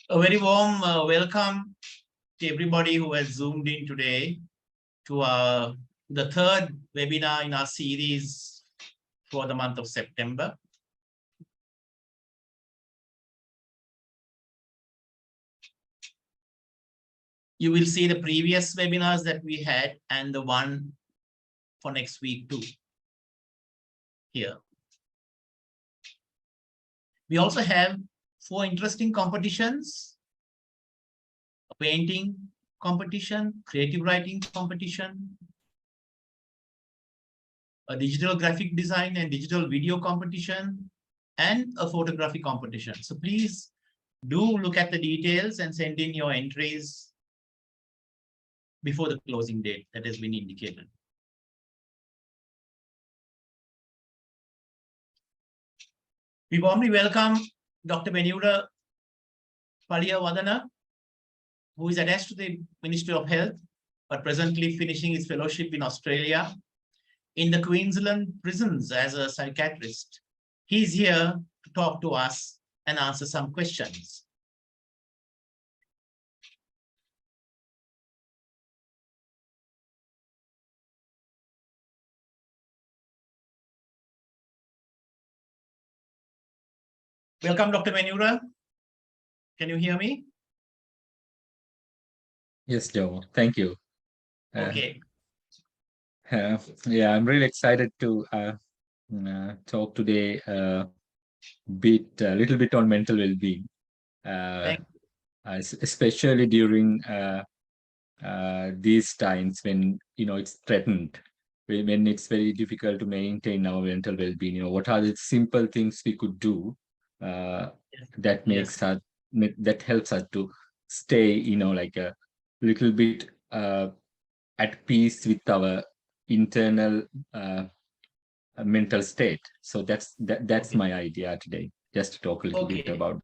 A very warm welcome to everybody who has zoomed in today to the third webinar in our series for the month of September. You will see the previous webinars that we had and the one for next week too here. We also have 4 interesting competitions: a painting competition, creative writing competition, a digital graphic design and digital video competition, and a photography competition. So please do look at the details and send in your entries before the closing date that has been indicated. We warmly welcome Dr. Benura Paliyawadana, who is attached to the Ministry of Health, but presently finishing his fellowship in Australia in the Queensland prisons as a psychiatrist. He's here to talk to us and answer some questions. Welcome, Dr. Benura. Can you hear me? Yes, Joe. Thank you. Okay. Yeah, I'm really excited to talk today a little bit on mental well-being, especially during these times when it's threatened, when it's very difficult to maintain our mental well-being. What are the simple things we could do that makes us that helps us to stay, like a little bit at peace with our internal mental state. So that's my idea today, just to talk a little bit about.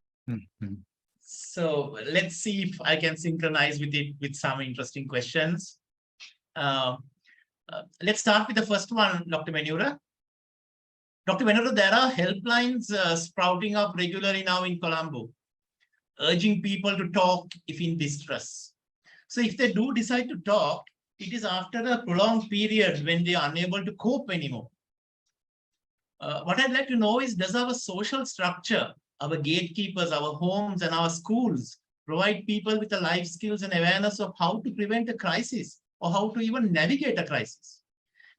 So let's see if I can synchronize with it with some interesting questions. Let's start with the first one, Dr. Benura. Dr. Benura, there are helplines sprouting up regularly now in Colombo, urging people to talk if in distress. So if they do decide to talk, it is after a prolonged period when they are unable to cope anymore. What I'd like to know is, does our social structure, our gatekeepers, our homes, and our schools provide people with the life skills and awareness of how to prevent a crisis or how to even navigate a crisis?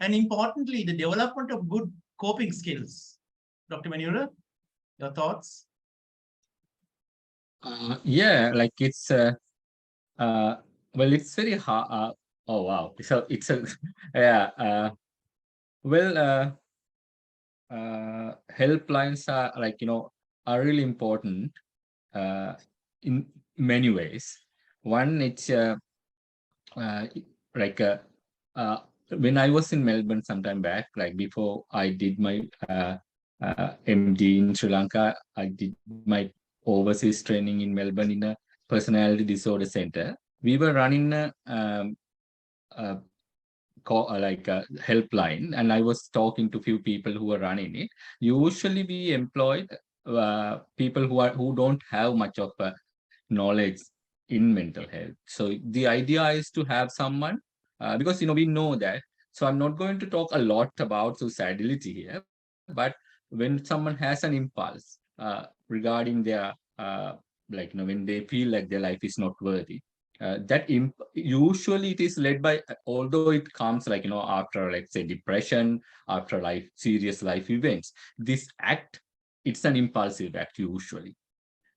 And importantly, the development of good coping skills. Dr. Benura, your thoughts? Yeah, like it's well, it's very hard. Oh wow! So it's a yeah. Well, helplines are really important in many ways. One, it's like when I was in Melbourne sometime back, like before I did my MD in Sri Lanka, I did my overseas training in Melbourne in a personality disorder center. We were running a helpline, and I was talking to few people who were running it. Usually we employ people who don't have much of knowledge in mental health. So the idea is to have someone, because we know that. So I'm not going to talk a lot about suicidality here, but when someone has an impulse regarding their when they feel like their life is not worthy, usually it is led by, although it comes after, like, say, depression, after serious life events, this act, it's an impulsive act usually.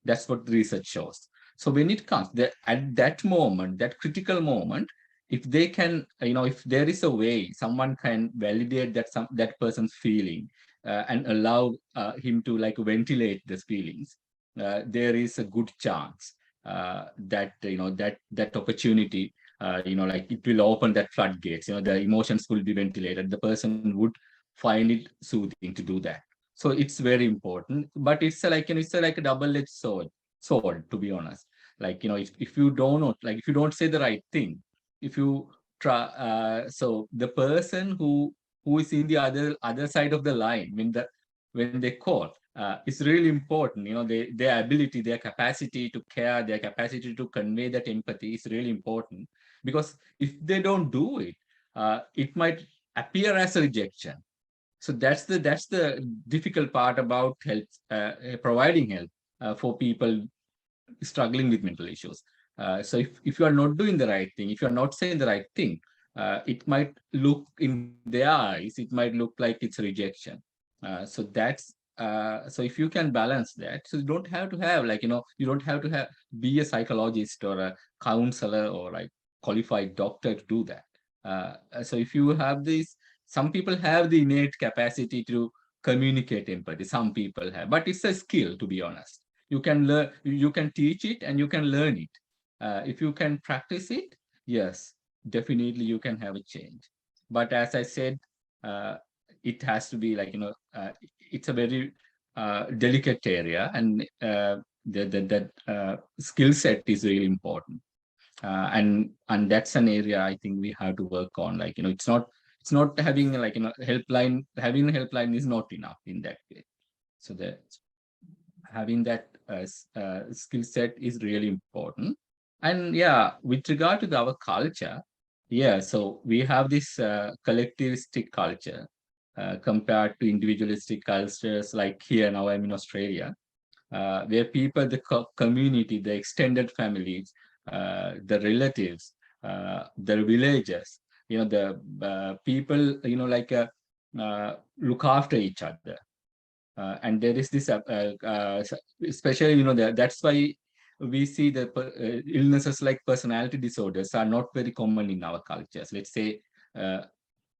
That's what the research shows. So when it comes at that moment, that critical moment, if they can, if there is a way someone can validate that person's feeling and allow him to ventilate these feelings, there is a good chance that that opportunity, it will open that floodgates. The emotions will be ventilated. The person would find it soothing to do that. So it's very important, but it's like a double-edged sword, to be honest. If you don't say the right thing, if you try, so the person who is in the other side of the line, when they call, is really important. Their ability, their capacity to care, their capacity to convey that empathy is really important, because if they don't do it, it might appear as a rejection. So that's the difficult part about help, providing help for people struggling with mental issues. So if you are not doing the right thing, if you are not saying the right thing, it might look in their eyes, it might look like it's rejection. So if you can balance that, so you don't have to have you don't have to have be a psychologist or a counselor or like qualified doctor to do that. So if you have this, some people have the innate capacity to communicate empathy. Some people have, but it's a skill, to be honest. You can learn, you can teach it, and you can learn it. If you can practice it, yes, definitely you can have a change. But as I said, uh, it has to be it's a very delicate area, and that skill set is really important. And that's an area I think we have to work on. It's not having helpline. Having a helpline is not enough in that way. So that having that skill set is really important. And yeah, with regard to our culture, yeah, so we have this collectivistic culture compared to individualistic cultures, like here now I'm in Australia, where people, the community, the extended families, the relatives, the villagers, the people, look after each other. And there is this, especially, that's why we see the illnesses like personality disorders are not very common in our cultures. Let's say,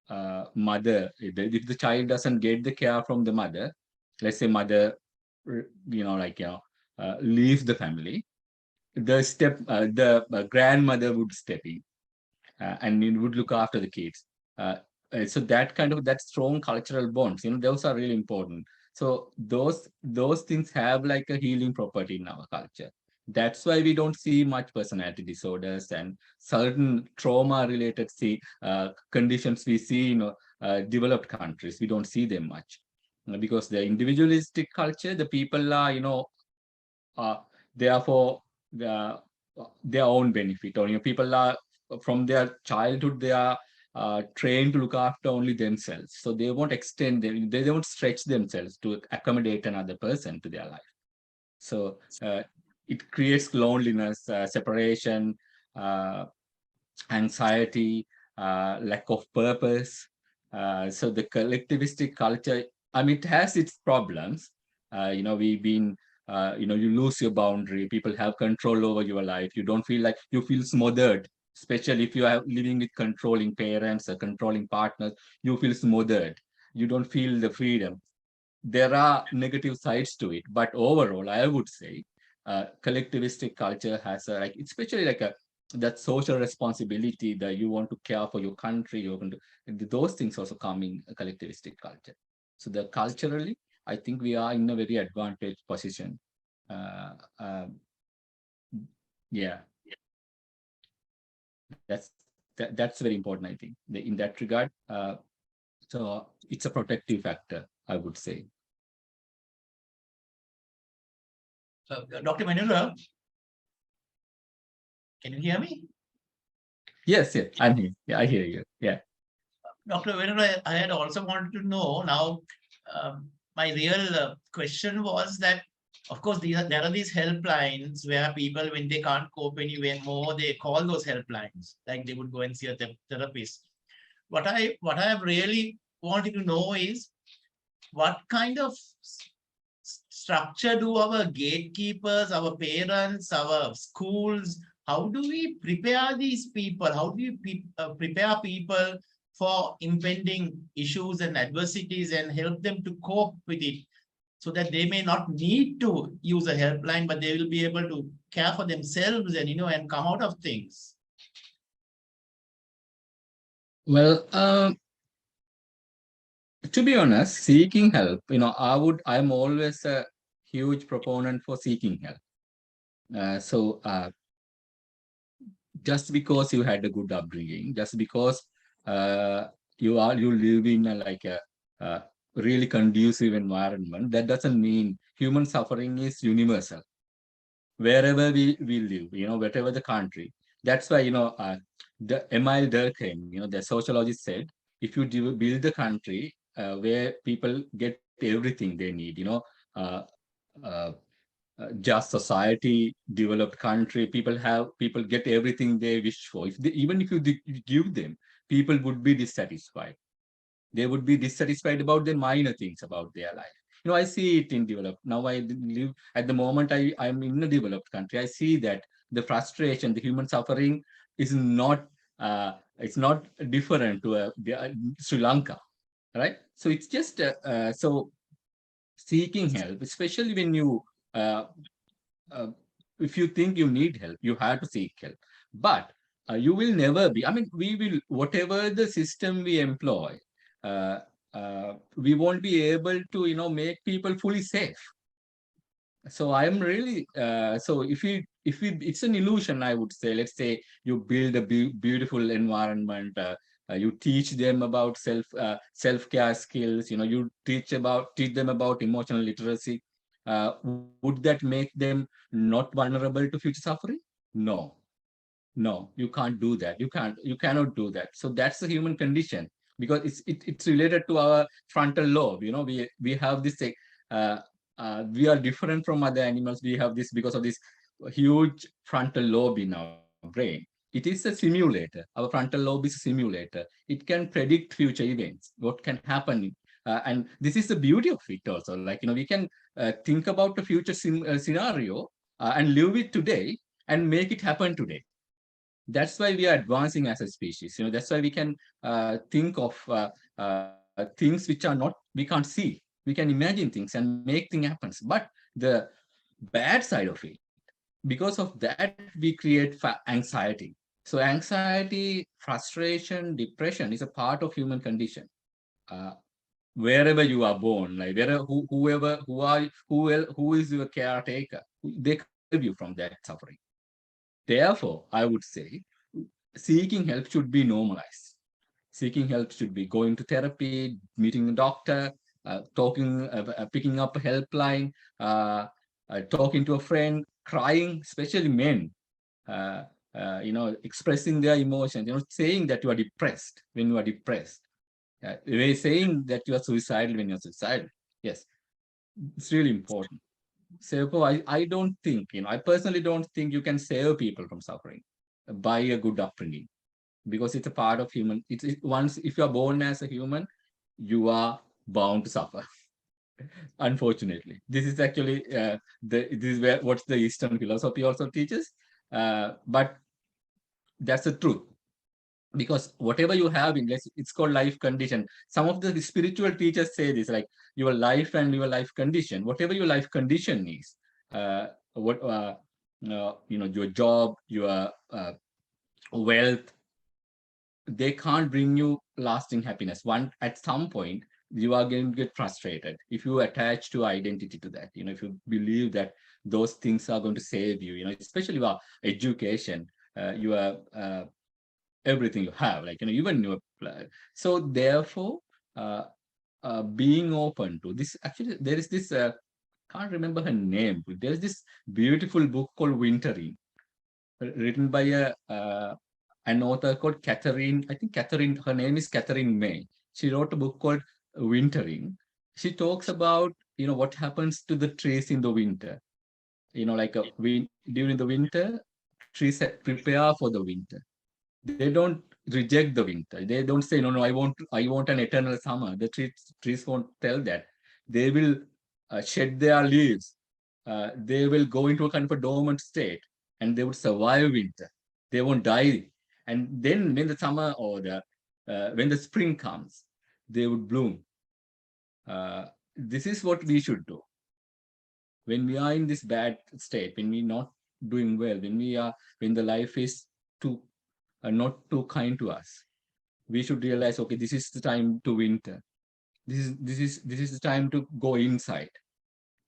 uh, mother, if the child doesn't get the care from the mother, let's say mother, leaves the family, the grandmother would step in, and it would look after the kids. So that strong cultural bonds, those are really important. So those things have like a healing property in our culture. That's why we don't see much personality disorders and certain trauma related conditions we see in developed countries. We don't see them much. Because the individualistic culture, the people are uh, they are for their own benefit, or people are from their childhood, they are trained to look after only themselves, so they won't extend them, they don't stretch themselves to accommodate another person to their life. So it creates loneliness, separation, uh, anxiety, lack of purpose. So the collectivistic culture, I mean, it has its problems. We've been, you lose your boundary. People have control over your life. You don't feel like, you feel smothered, especially if you are living with controlling parents or controlling partners. You feel smothered. You don't feel the freedom. There are negative sides to it, but overall, I would say collectivistic culture has especially that social responsibility, that you want to care for your country, you want to, those things also come in a collectivistic culture. So the culturally, I think we are in a very advantaged position. Uh, um, yeah, that's very important, I think, in that regard. So it's a protective factor, I would say. Dr. Manura, can you hear me? Yes, I'm here. Yeah, I hear you. Yeah. Dr. Manura, I had also wanted to know now, my real question was that, of course, there are these helplines where people, when they can't cope anymore, they call those helplines, like they would go and see a therapist. What I have really wanted to know is, what kind of structure do our gatekeepers, our parents, our schools, how do we prepare these people? How do we prepare people for impending issues and adversities and help them to cope with it, so that they may not need to use a helpline, but they will be able to care for themselves and, and come out of things? Well, to be honest, seeking help, I'm always a huge proponent for seeking help. So just because you had a good upbringing, just because you live in really conducive environment, that doesn't mean human suffering is universal. Wherever we live, whatever the country. That's why, the Emile Durkheim, the sociologist said, if you build a country where people get everything they need, uh, uh, just society, developed country, people get everything they wish for. Even if you give them, people would be dissatisfied. They would be dissatisfied about the minor things about their life. I see it in developed. Now I live at the moment. I'm in a developed country. I see that the frustration, the human suffering is not. It's not different to Sri Lanka, right? So it's just so seeking help, especially when you uh, uh, if you think you need help, you have to seek help. But you will never be. I mean, we will, whatever the system we employ, uh, we won't be able to, make people fully safe. So I'm really so if we it's an illusion, I would say. Let's say you build a beautiful environment. You teach them about self-care skills. You teach them about emotional literacy. Would that make them not vulnerable to future suffering? No, no, you can't do that. You cannot do that. So that's the human condition, because it's related to our frontal lobe. We have this uh, we are different from other animals. We have this because of this huge frontal lobe in our brain. It is a simulator. Our frontal lobe is a simulator. It can predict future events, what can happen. And this is the beauty of it also. Like, we can think about a future scenario and live it today and make it happen today. That's why we are advancing as a species. That's why we can think of things which are not, we can't see. We can imagine things and make things happen. But the bad side of it, because of that, we create anxiety. So anxiety, frustration, depression is a part of human condition. uh, Wherever you are born, like whoever who is your caretaker, they can save you from that suffering. Therefore, I would say seeking help should be normalized. Seeking help should be going to therapy, meeting a doctor, picking up a helpline, talking to a friend, crying, especially men, uh, expressing their emotions, saying that you are depressed when you are depressed. We're saying that you are suicidal when you're suicidal. Yes, it's really important. So I don't think, I personally don't think you can save people from suffering by a good upbringing, because it's a part of human. Once, if you are born as a human, you are bound to suffer. Unfortunately, this is actually this is what's the Eastern philosophy also teaches. But that's the truth, because whatever you have in, it's called life condition. Some of the spiritual teachers say this, like your life and your life condition, whatever your life condition is, what your job, your wealth, they can't bring you lasting happiness. One, at some point, you are going to get frustrated if you attach to identity to that. If you believe that those things are going to save you, especially your education, your everything you have, like, even your so therefore, uh, being open to this. Actually, there is this can't remember her name. There's this beautiful book called Wintering, written by an author called Catherine. I think Catherine, her name is Catherine May. She wrote a book called Wintering. She talks about, what happens to the trees in the winter. Like during the winter, trees prepare for the winter. They don't reject the winter. They don't say, no, no, I want an eternal summer. The trees won't tell that. They will shed their leaves. They will go into a kind of a dormant state, and they would survive winter. They won't die. And then when the summer, or when the spring comes, they would bloom. This is what we should do when we are in this bad state, when we're not doing well, when the life is too not too kind to us. We should realize, okay, this is the time to winter. This is the time to go inside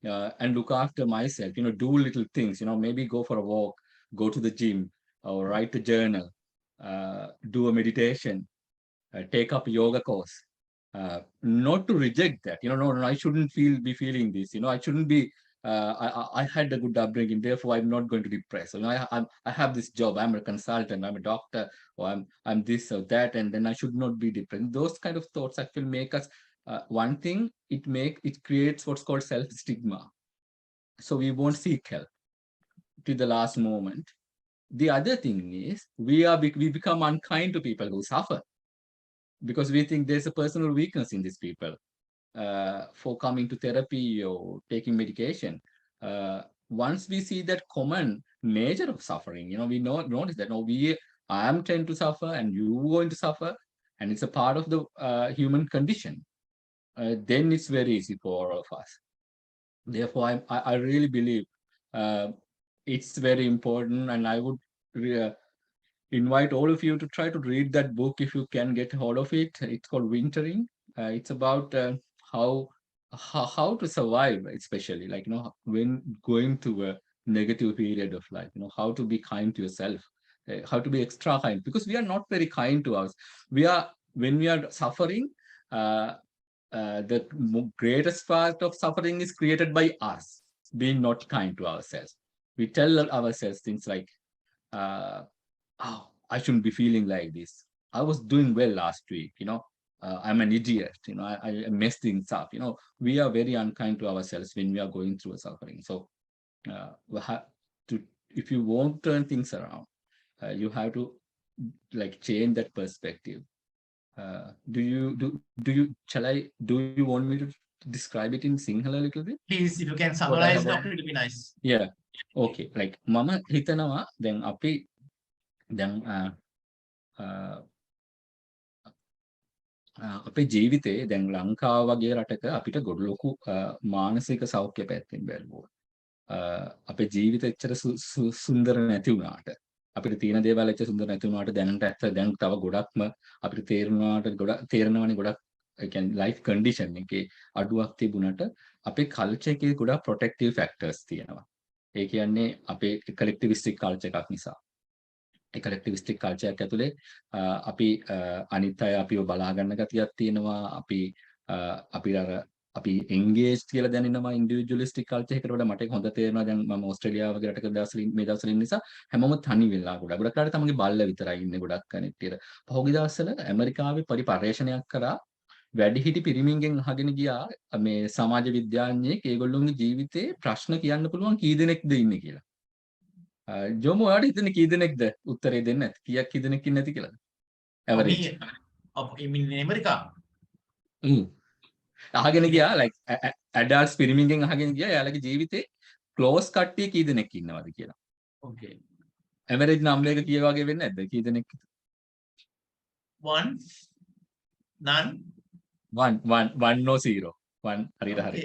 and look after myself. Do little things. Maybe go for a walk, go to the gym, or write a journal, do a meditation, take up a yoga course. not to reject that. No, I shouldn't be feeling this. I shouldn't be. I had a good upbringing, therefore I'm not going to depress. I have this job. I'm a consultant. I'm a doctor, or I'm this or that, and then I should not be depressed. Those kind of thoughts actually make us. One thing it creates what's called self stigma. So we won't seek help to the last moment. The other thing is we become unkind to people who suffer because we think there's a personal weakness in these people for coming to therapy or taking medication. Once we see that common nature of suffering, we notice that I am trying to suffer and you're going to suffer, and it's a part of the human condition. Then it's very easy for all of us. Therefore, I really believe it's very important, and I would invite all of you to try to read that book if you can get hold of it. It's called Wintering. It's about how to survive, especially when going through a negative period of life. How to be kind to yourself, how to be extra kind, because we are not very kind to us. When we are suffering. The greatest part of suffering is created by us being not kind to ourselves. We tell ourselves things like, oh, I shouldn't be feeling like this. I was doing well last week, I'm an idiot, I messed things up. We are very unkind to ourselves when we are going through a suffering. So we have to, if you want to turn things around, you have to change that perspective. Do you want me to describe it in Sinhala a little bit? Please, if you can summarize, Doctor, it will be nice. Yeah. Okay. Mama hitanawa then api then අපේ ජීවිතේ දැන් ලංකාව වගේ රටක අපිට ගොඩ ලොකු මානසික සෞඛ්‍ය පැත්තෙන් බැලුවොත් අපේ ජීවිත එච්චර සුන්දර නැති වුණාට අපිට තියෙන දේවල් එච්චර සුන්දර නැති වුණාට දැනට ඇත්ත දැන් තව ගොඩක්ම අපිට තේරෙනවානේ ගොඩක් ඒ කියන්නේ ලයිෆ් කන්ඩිෂන් එකේ අඩුවක් තිබුණාට අපේ කල්චර් එකේ ගොඩක් ප්‍රොටෙක්ටිව් ෆැක්ටර්ස් තියෙනවා. ඒ කියන්නේ අපේ කලෙක්ටිවිස්ටික් කල්චර් එකක් නිසා. ඒ කලෙක්ටිවිස්ටික් කල්චර් එක ඇතුලේ අපි අනිත් අය අපිව බලා ගන්න ගතියක් තියෙනවා. අපි එන්ගේජ් කියලා දැනෙනවා ඉන්ඩිවිජුවලිස්ටික් කල්චර් එකකට වඩා. මට ඒක හොඳ තේරෙනවා. දැන් මම ඕස්ට්‍රේලියාව වගේ රටක මේ දවස්වල ඉන්න නිසා හැමෝම තනි වෙලා ගොඩක් රට තමන්ගේ බල්ල විතරයි ඉන්නේ ගොඩක් කනෙක්ටියට. පහුගිය දවස්වල ඇමරිකාවේ පරිපර්යේෂණයක් කරා වැඩිහිටි පිරිමින්ගෙන් අහගෙන ගියා මේ සමාජ විද්‍යාඥයෙක් ඒගොල්ලෝගේ ජීවිතේ ප්‍රශ්න කියන්න පුළුවන් කී දෙනෙක්ද ඉන්නේ කියලා. ජොමෝ ඔයාලට හිතන්නේ කී දෙනෙක්ද උත්තරේ දෙන්න ඇති? කී දෙනෙක් ඉන්නේ නැති කියලාද? ඇවරේජ්. in America? අහගෙන ගියා ඇඩල්ට්ස් පිරිමින්ගෙන් අහගෙන ගියා එයාලගේ ජීවිතේ ක්ලෝස් කට්ටිය කී දෙනෙක් ඉන්නවද කියලා. Okay. ඇවරේජ් නම්බර් එක කී වගේ වෙන්නේ නැද්ද? කී දෙනෙක්? 1 none 1 no 0 1 හරියට හරි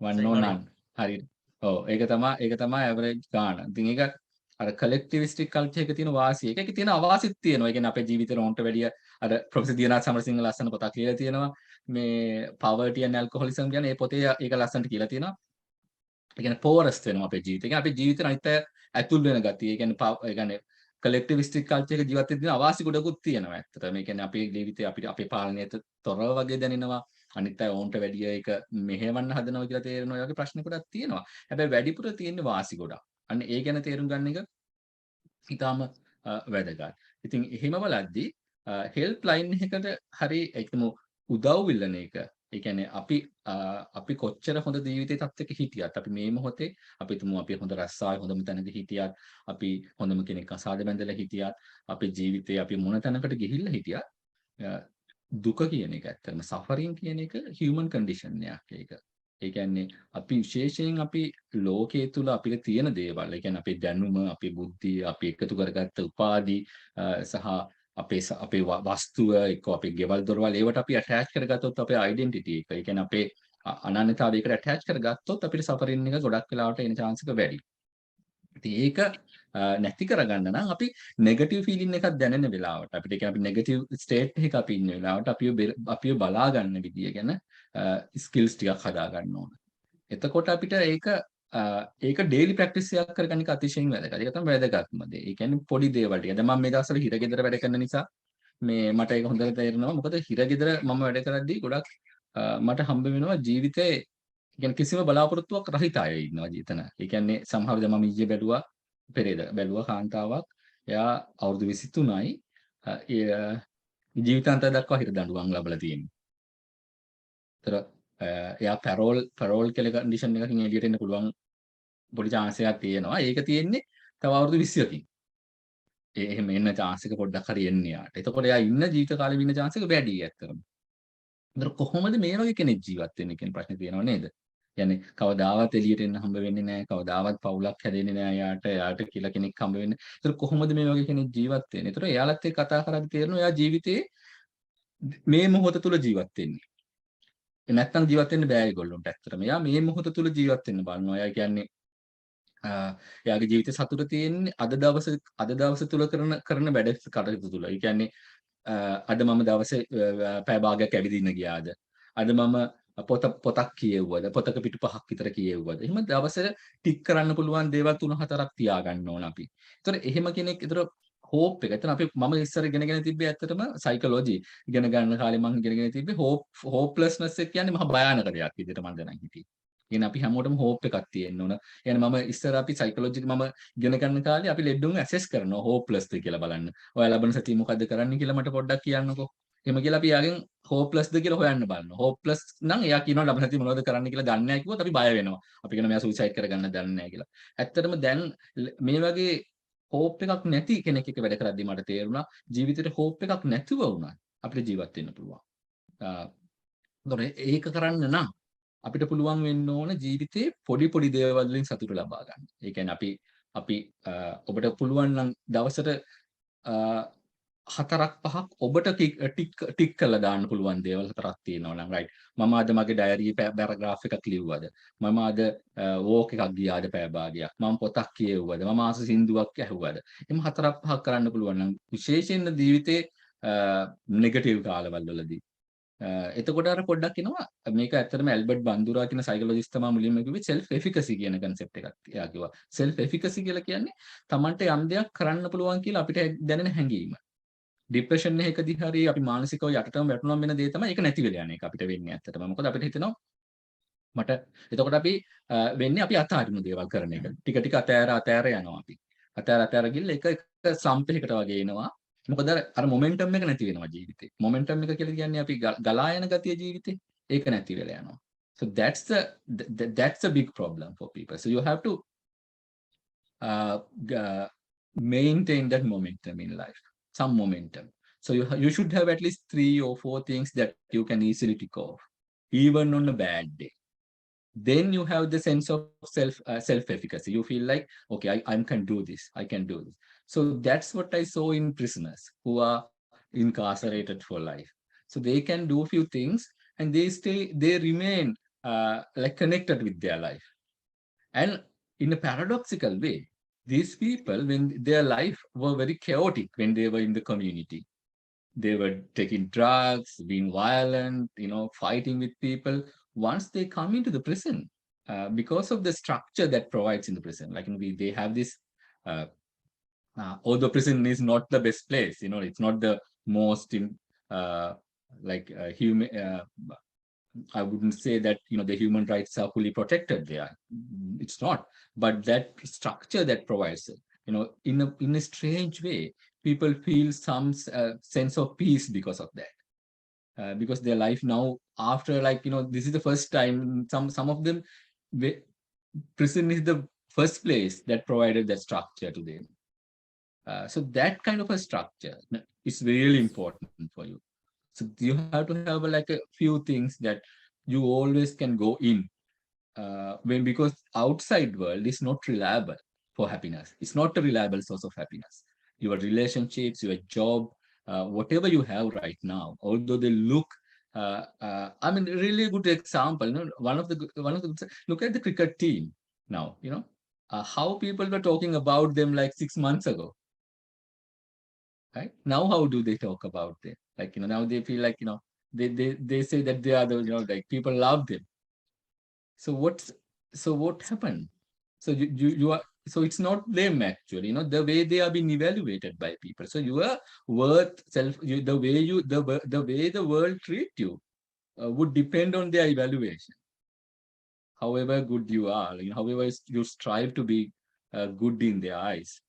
1 no none හරියට. ඔව් ඒක තමයි ඇවරේජ් ගාන. ඉතින් ඒක අර කලෙක්ටිවිස්ටික් කල්චර් එකේ තියෙන වාසිය. ඒකේ තියෙන අවාසිත් තියෙනවා. ඒ කියන්නේ අපේ ජීවිතේ රොන්ට වැඩිය අර ප්‍රොෆෙසර් දියනාත් සමරසිංහ ලස්සන පොතක් කියලා තියෙනවා. මේ poverty and alcoholism කියන්නේ ඒ පොතේ ඒක ලස්සනට කියලා තියෙනවා. ඒ කියන්නේ පෝරස් වෙනවා අපේ ජීවිතේ. ඒ කියන්නේ අපේ ජීවිතේ අනිත් අය ඇතුල් වෙන ගතිය. ඒ කියන්නේ කලෙක්ටිවිස්ටික් කල්චර් එක ජීවත් වෙද්දී අවාසි ගොඩකුත් තියෙනවා ඇත්තට. මේ කියන්නේ අපේ ජීවිතේ අපේ පාලනයට තොරව වගේ දැනෙනවා. අනිත් අය ඕන්ට වැඩිය ඒක මෙහෙවන්න හදනවා කියලා තේරෙනවා. ඒ වගේ ප්‍රශ්න ගොඩක් තියෙනවා. හැබැයි වැඩිපුර තියෙන්නේ වාසි ගොඩක්. අන්න ඒ ගැන තේරුම් ගන්න එක ඉතාම වැදගත්. ඉතින් එහෙම බලද්දී හෙල්ප් ලයින් එකකට හරි ඒකම උදව් ඉල්ලන එක. ඒ කියන්නේ අපි කොච්චර හොඳ ජීවිතේ තත්ත්වයක හිටියත් අපි මේ මොහොතේ අපි තුමු අපි හොඳ රස්සාවේ හොඳම තැනක හිටියත් අපි හොඳම කෙනෙක් අසාද බැඳලා හිටියත් අපේ ජීවිතේ අපි මොන තැනකට ගිහිල්ලා හිටියත් දුක කියන එක ඇත්තටම සෆරින් කියන එක හියුමන් කන්ඩිෂන් එකක් ඒක. ඒ කියන්නේ අපි විශේෂයෙන් අපි ලෝකයේ තුල අපිට තියෙන දේවල්, ඒ කියන්නේ අපේ දැනුම, අපේ බුද්ධිය, අපි එකතු කරගත්ත උපාධි සහ අපේ වස්තුව එක්ක අපේ ගෙවල් දොරවල් ඒවට අපි ඇටච් කරගත්තොත් අපේ ඩෙන්ටිටි එක. ඒ කියන්නේ අපේ අනන්‍යතාවයකට ඇටච් කරගත්තොත් අපිට සෆරින් එක ගොඩක් වෙලාවට එන chance එක වැඩි. ඉතින් ඒක නැති කරගන්න නම් අපි නෙගටිව් ෆීලිං එකක් දැනෙන වෙලාවට අපිට කියන්නේ අපි නෙගටිව් ස්ටේට් එකක අපි ඉන්න වෙලාවට අපිව බලා ගන්න විදිය ගැන ස්කිල්ස් ටිකක් හදා ගන්න ඕන. එතකොට අපිට ඒක ඩේලි ප්‍රැක්ටිස් එකක් කරගන්න එක අතිශයින් වැදගත්. ඒක තමයි වැදගත්ම දේ. ඒ කියන්නේ පොඩි දේවල් ටික. දැන් මම මේ දවස්වල හිරගෙදර වැඩ කරන නිසා මට ඒක හොඳට තේරෙනවා. මොකද හිරගෙදර මම වැඩ කරද්දී ගොඩක් මට හම්බ වෙනවා ජීවිතේ කියන්නේ කිසිම බලාපොරොත්තුවක් රහිත අය ඉන්නවා ජීතන. ඒ කියන්නේ සමහර දැන් මම ඊයේ බැලුවා පෙරේද බැලුවා කාන්තාවක්. එයා අවුරුදු 23යි. ජීවිතාන්තය දක්වා හිර දඬුවම් ලබලා තියෙනවා. ඒතර එයා පැරෝල් කියලා කන්ඩිෂන් එකකින් එළියට එන්න පුළුවන් පොඩි chance එකක් තියෙනවා. ඒක තියෙන්නේ තව අවුරුදු 20කින්. එහෙම එන්න chance එක පොඩ්ඩක් හරි එන්නේ යාට. එතකොට එයා ඉන්න ජීවිත කාලෙ ඉන්න chance එක වැඩි ඇත්තටම. ඒතර කොහොමද මේ වගේ කෙනෙක් ජීවත් වෙන්නේ කියන ප්‍රශ්නේ තියෙනව නේද? කියන්නේ කවදාවත් එළියට එන්න හම්බ වෙන්නේ නැහැ. කවදාවත් පවුලක් හැදෙන්නේ නැහැ යාට. යාට කියලා කෙනෙක් හම්බ වෙන්නේ. ඒතර කොහොමද මේ වගේ කෙනෙක් ජීවත් වෙන්නේ? ඒතර එයාලත් එක්ක කතා කරද්දී තේරෙනවා එයා ජීවිතේ මේ මොහොත තුල ජීවත් වෙන්නේ. නැත්තම් ජීවත් වෙන්න බෑ ඒගොල්ලොන්ට ඇත්තටම. එයා මේ මොහොත තුල ජීවත් වෙන්න බලනවා. එයා කියන්නේ එයාගේ ජීවිතේ සතුට තියෙන්නේ අද දවස තුල කරන වැඩ කටයුතු තුල. ඒ කියන්නේ අද මම දවසේ පැය භාගයක් ඇවිදින්න ගියාද? අද මම පොතක් කියෙව්වද? පොතක පිටු 5ක් විතර කියෙව්වද? එහෙම දවසේ ටික් කරන්න පුළුවන් දේවල් 3-4ක් තියාගන්න ඕන අපි. ඒතර එහෙම කෙනෙක් ඒතර හෝප් එක. එතන අපි මම ඉස්සර ඉගෙනගෙන තිබ්බේ ඇත්තටම සයිකොලොජි ඉගෙන ගන්න කාලේ මම ඉගෙනගෙන තිබ්බේ හෝප්ලස්නස් එක කියන්නේ මහා භයානක දෙයක් විදිහට මම දැනන් හිටියේ. කියන්නේ අපි හැමෝටම හෝප් එකක් තියෙන්න ඕන. يعني මම ඉස්සර අපි සයිකොලොජි මම ඉගෙන ගන්න කාලේ අපි ලෙඩුන් ඇසෙස් කරනවා හෝප්ලස්ද කියලා බලන්න. ඔයා ලබන සතිය මොකද්ද කරන්න කියලා මට පොඩ්ඩක් කියන්නකෝ. එහෙම කියලා අපි යාගෙන් හෝප්ලස්ද කියලා හොයන්න බලනවා. හෝප්ලස් නම් එයා කියනවා ලබන සතිය මොනවද කරන්න කියලා දන්නේ නැහැ කිව්වොත් අපි බය වෙනවා. අපි කියනවා මෙයා සුයිසයිඩ් කරගන්න දන්නේ නැහැ කියලා. ඇත්තටම දැන් මේ වගේ හෝප් එකක් නැති කෙනෙක් එක්ක වැඩ කරද්දී මට තේරුණා ජීවිතේට හෝප් එකක් නැතුව වුණා අපිට ජීවත් වෙන්න පුළුවන්. ඒක කරන්න නම් අපිට පුළුවන් වෙන්න ඕන ජීවිතේ පොඩි දේවල් වලින් සතුට ලබා ගන්න. ඒ කියන්නේ අපි ඔබට පුළුවන් නම් දවසට 4-5ක් ඔබට ටික් කරලා දාන්න පුළුවන් දේවල් 4ක් තියෙනවා නම් රයිට්. මම අද මගේ ඩයරි පැරග්‍රාෆ් එකක් ලිව්වද? මම අද වෝක් එකක් ගියාද පැය භාගයක්? මම පොතක් කියෙව්වද? මම ආස සින්දුවක් ඇහුවද? එහම 4-5ක් කරන්න පුළුවන් නම් විශේෂයෙන්ම ජීවිතේ නෙගටිව් කාලවල වලදී එතකොට අර පොඩ්ඩක් එනවා මේක ඇත්තටම ඇල්බර්ට් බන්දුරා කියන සයිකොලොජිස්ට් තමයි මුලින්ම කිව්වේ self efficacy කියන concept එකක්. එයා කිව්වා self efficacy කියලා කියන්නේ Tamanට යම් දෙයක් කරන්න පුළුවන් කියලා අපිට දැනෙන හැඟීම. ડિප්‍රෙෂන් එකකදී හරි අපි මානසිකව යටටම වැටුණාම වෙන දේ තමයි ඒක නැති වෙලා යන එක අපිට වෙන්නේ ඇත්තටම. මොකද අපිට හිතෙනවා මට එතකොට අපි වෙන්නේ අපි අතාරිනු දේවල් කරන එක. ටික අතෑර යනවා අපි. අතෑර ගිහලා එක ස්ලම්ප් එකකට වගේ එනවා. මොකද අර මොමන්ටම් එක නැති වෙනවා ජීවිතේ. මොමන්ටම් එක කියලා කියන්නේ අපි ගලා යන ගතිය ජීවිතේ. ඒක නැති වෙලා යනවා. So that's a big problem for people. So you have to maintain that momentum in life. Some momentum. So you should have at least 3 or 4 things that you can easily tick off, even on a bad day. Then you have the sense of self-efficacy. You feel like, okay, I can do this. I can do this. So that's what I saw in prisoners who are incarcerated for life. So they can do a few things and they remain like connected with their life. And in a paradoxical way, these people, when their life were very chaotic when they were in the community, they were taking drugs, being violent, fighting with people. Once they come into the prison, because of the structure that provides in the prison, like they have this, although prison is not the best place, it's not the most human. I wouldn't say that the human rights are fully protected there. It's not, but that structure that provides it, in a strange way, people feel some sense of peace because of that. Because their life now, after this is the first time, some of them, prison is the first place that provided that structure to them. So that kind of a structure is really important for you. So you have to have a few things that you always can go in, because outside world is not reliable for happiness. It's not a reliable source of happiness. Your relationships, your job, whatever you have right now, although they look, really good example. One of the look at the cricket team now. How people were talking about them like 6 months ago. Right now, how do they talk about them? Now they feel like they say that they are the people love them. So what happened? So you are So it's not them actually, the way they are being evaluated by people. So your worth, the way the way the world treat you would depend on their evaluation. However good you are, however you strive to be good in their eyes,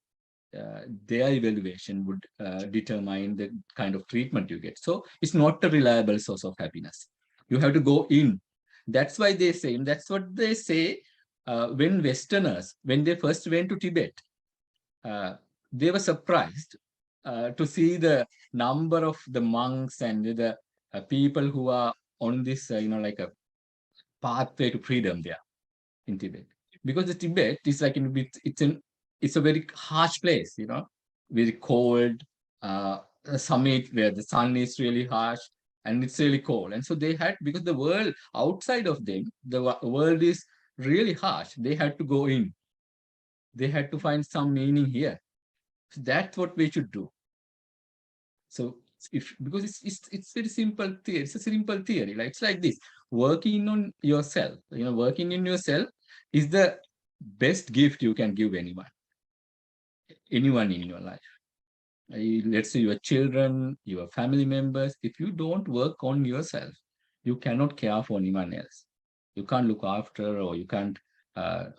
their evaluation would determine the kind of treatment you get. So it's not a reliable source of happiness. You have to go in. That's why they say, and that's what they say when Westerners, when they first went to Tibet, uh, they were surprised to see the number of the monks and the people who are on this, like a pathway to freedom there in Tibet. Because the Tibet is like it's a very harsh place, very cold, a summit where the sun is really harsh and it's really cold. And so they had, because the world outside of them, the world is really harsh. They had to go in. They had to find some meaning here. So that's what we should do. So if because it's very simple theory, it's a simple theory. Like it's like this: working on yourself, working in yourself is the best gift you can give anyone in your life. Let's say your children, your family members. If you don't work on yourself, you cannot care for anyone else. You can't look after, or uh,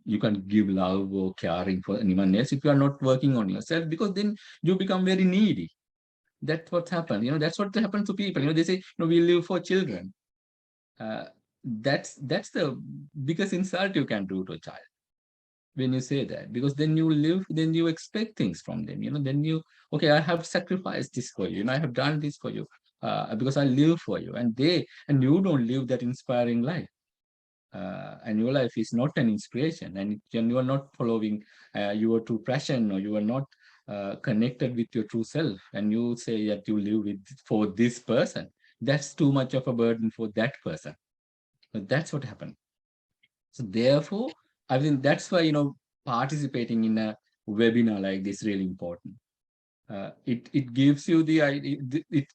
you can't give love or caring for anyone else if you are not working on yourself, because then you become very needy. That's what happened. That's what happens to people. They say, we live for children. Uh, that's the biggest insult you can do to a child when you say that, because then then you expect things from them. Then okay, I have sacrificed this for you. I have done this for you because I live for you, and you don't live that inspiring life. And your life is not an inspiration, and you are not following your true passion, or you are not connected with your true self, and you say that you live for this person. That's too much of a burden for that person. But that's what happened. So therefore, I think that's why participating in a webinar like this is really important. It gives you the idea.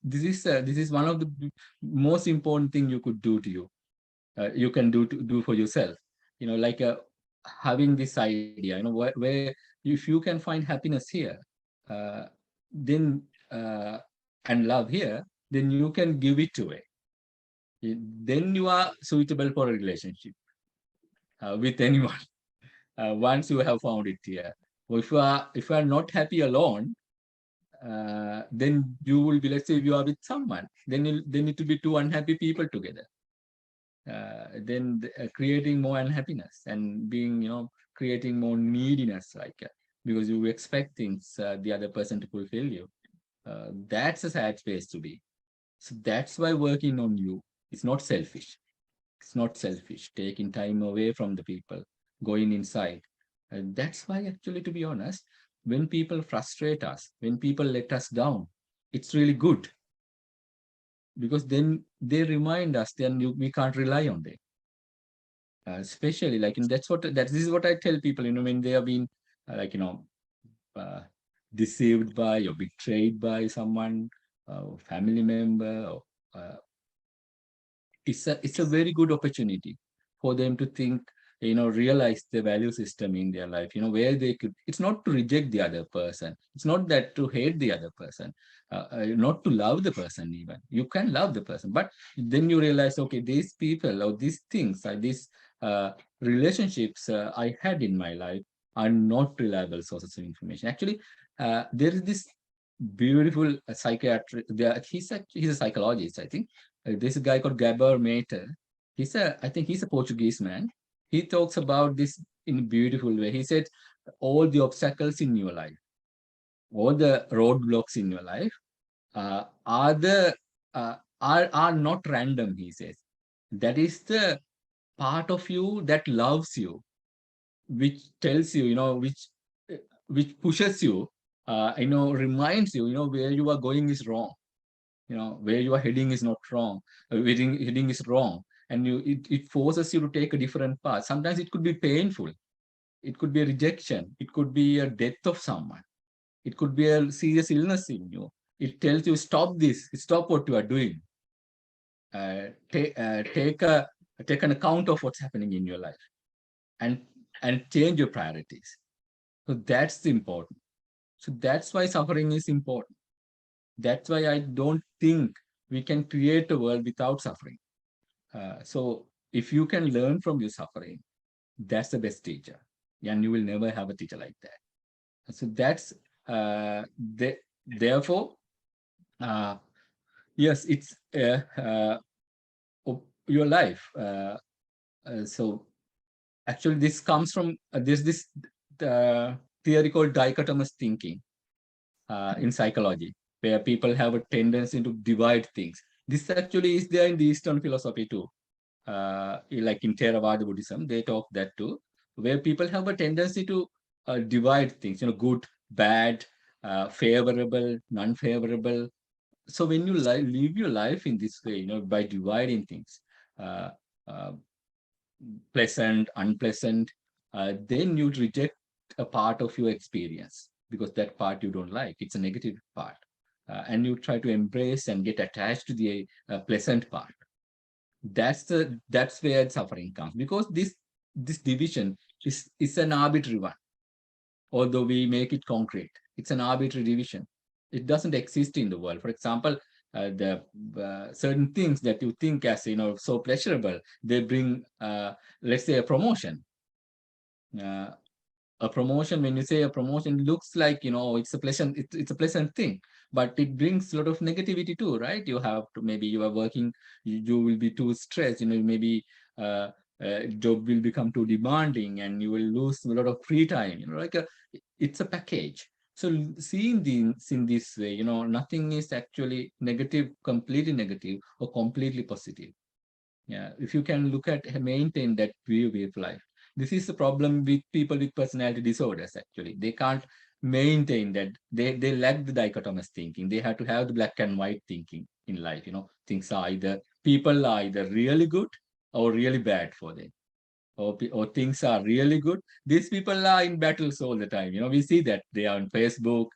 This is one of the most important thing you could do to you. You can do for yourself. Like having this idea. Where if you can find happiness here, uh, then and love here, then you can give it away. Then you are suitable for a relationship with anyone. Once you have found it here. Or if you are not happy alone, then you will be, let's say, if you are with someone, then it will be two unhappy people together. Then creating more unhappiness and being, creating more neediness, like because you expect things the other person to fulfill you. That's a sad space to be. So that's why working on you is not selfish. It's not selfish. Taking time away from the people, going inside. And that's why, actually, to be honest, when people frustrate us, when people let us down, it's really good, because then they remind us, then we can't rely on them. Especially like, and this is what I tell people, when they have been like, uh, deceived by or betrayed by someone, family member, or, it's a very good opportunity for them to think, realize the value system in their life, where they could. It's not to reject the other person. It's not that to hate the other person, not to love the person. Even you can love the person, but then you realize, okay, these people or these things, these relationships I had in my life are not reliable sources of information. Actually, there is this beautiful psychiatrist. He's a psychologist, I think. This guy called Gabor Mater. I think he's a Portuguese man. He talks about this in a beautiful way. He said, all the obstacles in your life, all the roadblocks in your life, are not random. He says that is the part of you that loves you, which tells you, which pushes you, reminds you, where you are going is wrong. Where you are heading is not wrong. Heading is wrong, and it forces you to take a different path. Sometimes it could be painful. It could be a rejection. It could be a death of someone. It could be a serious illness in you. It tells you, stop this. Stop what you are doing. Take an account of what's happening in your life, and and change your priorities. So that's important. So that's why suffering is important. That's why I don't think we can create a world without suffering. So if you can learn from your suffering, that's the best teacher. And you will never have a teacher like that. So that's therefore, yes, it's your life. So actually, this comes from there's this theory called dichotomous thinking in psychology, where people have a tendency to divide things. This actually is there in the Eastern philosophy too. Like in Theravada Buddhism, they talk that too, where people have a tendency to divide things, good, bad, favorable, non-favorable. So when you live your life in this way, by dividing things, uh, uh, pleasant, unpleasant, then you reject a part of your experience because that part you don't like. It's a negative part. And you try to embrace and get attached to the pleasant part. That's where suffering comes, because this division is an arbitrary one. Although we make it concrete, it's an arbitrary division. It doesn't exist in the world. For example, the certain things that you think as so pleasurable, they bring, let's say, a promotion. Uh, a promotion, when you say a promotion, looks like it's a pleasant, it's a pleasant thing, but it brings a lot of negativity too, right? You have to, maybe you are working, you will be too stressed, maybe uh, job will become too demanding and you will lose a lot of free time, it's a package. So seeing this in this way, nothing is actually negative, completely negative or completely positive. Yeah, if you can look at maintain that view of life. This is the problem with people with personality disorders. Actually, they can't maintain that. They lack the dichotomous thinking. They have to have the black and white thinking in life. Things are either, people are either really good or really bad for them, or things are really good. These people are in battles all the time. We see that they are on Facebook.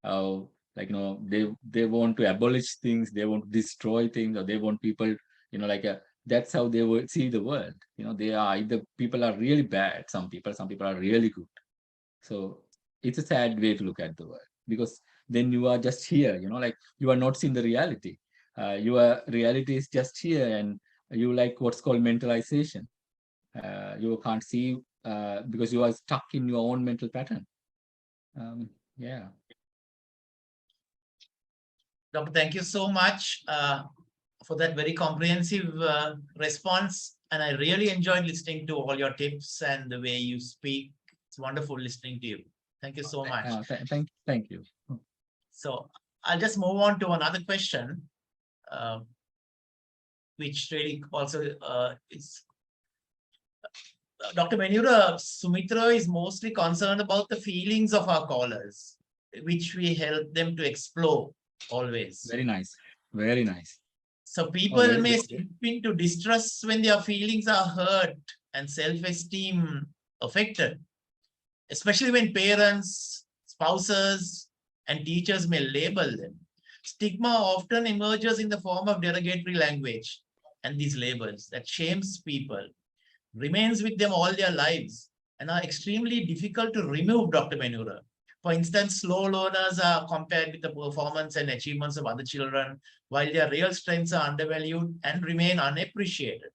uh, they want to abolish things, they want to destroy things, or they want people, that's how they will see the world. They are either, people are really bad, some people are really good. So it's a sad way to look at the world, because then you are just here, you are not seeing the reality. Your reality is just here, and you like what's called mentalization. You can't see, because you are stuck in your own mental pattern. Yeah. Doctor, thank you so much for that very comprehensive response. And I really enjoyed listening to all your tips and the way you speak. It's wonderful listening to you. Thank you so much. Thank you. So I'll just move on to another question, uh, which really also is Dr. Menura, Sumithrayo is mostly concerned about the feelings of our callers, which we help them to explore always. Very nice. Very nice. So people may slip into distress when their feelings are hurt and self-esteem affected, especially when parents, spouses, and teachers may label them. Stigma often emerges in the form of derogatory language, and these labels that shames people remains with them all their lives and are extremely difficult to remove, Dr. Menura. For instance, slow learners are compared with the performance and achievements of other children, while their real strengths are undervalued and remain unappreciated.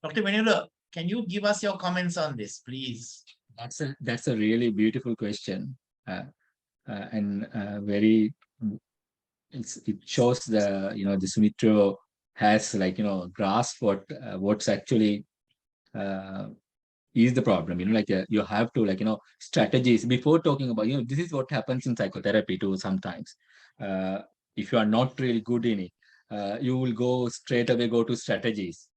Dr. Menura, can you give us your comments on this, please? That's a really beautiful question, and very. It shows the Sumitra has grasp what's actually is the problem. You have to strategies before talking about, this is what happens in psychotherapy too sometimes. uh, if you are not really good in it, you will straight away go to strategies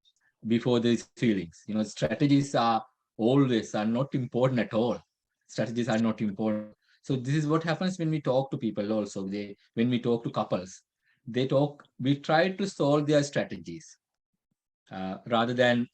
before these feelings. Strategies are not important at all. Strategies are not important. So this is what happens when we talk to people also. When we talk to couples, we try to solve their strategies, rather than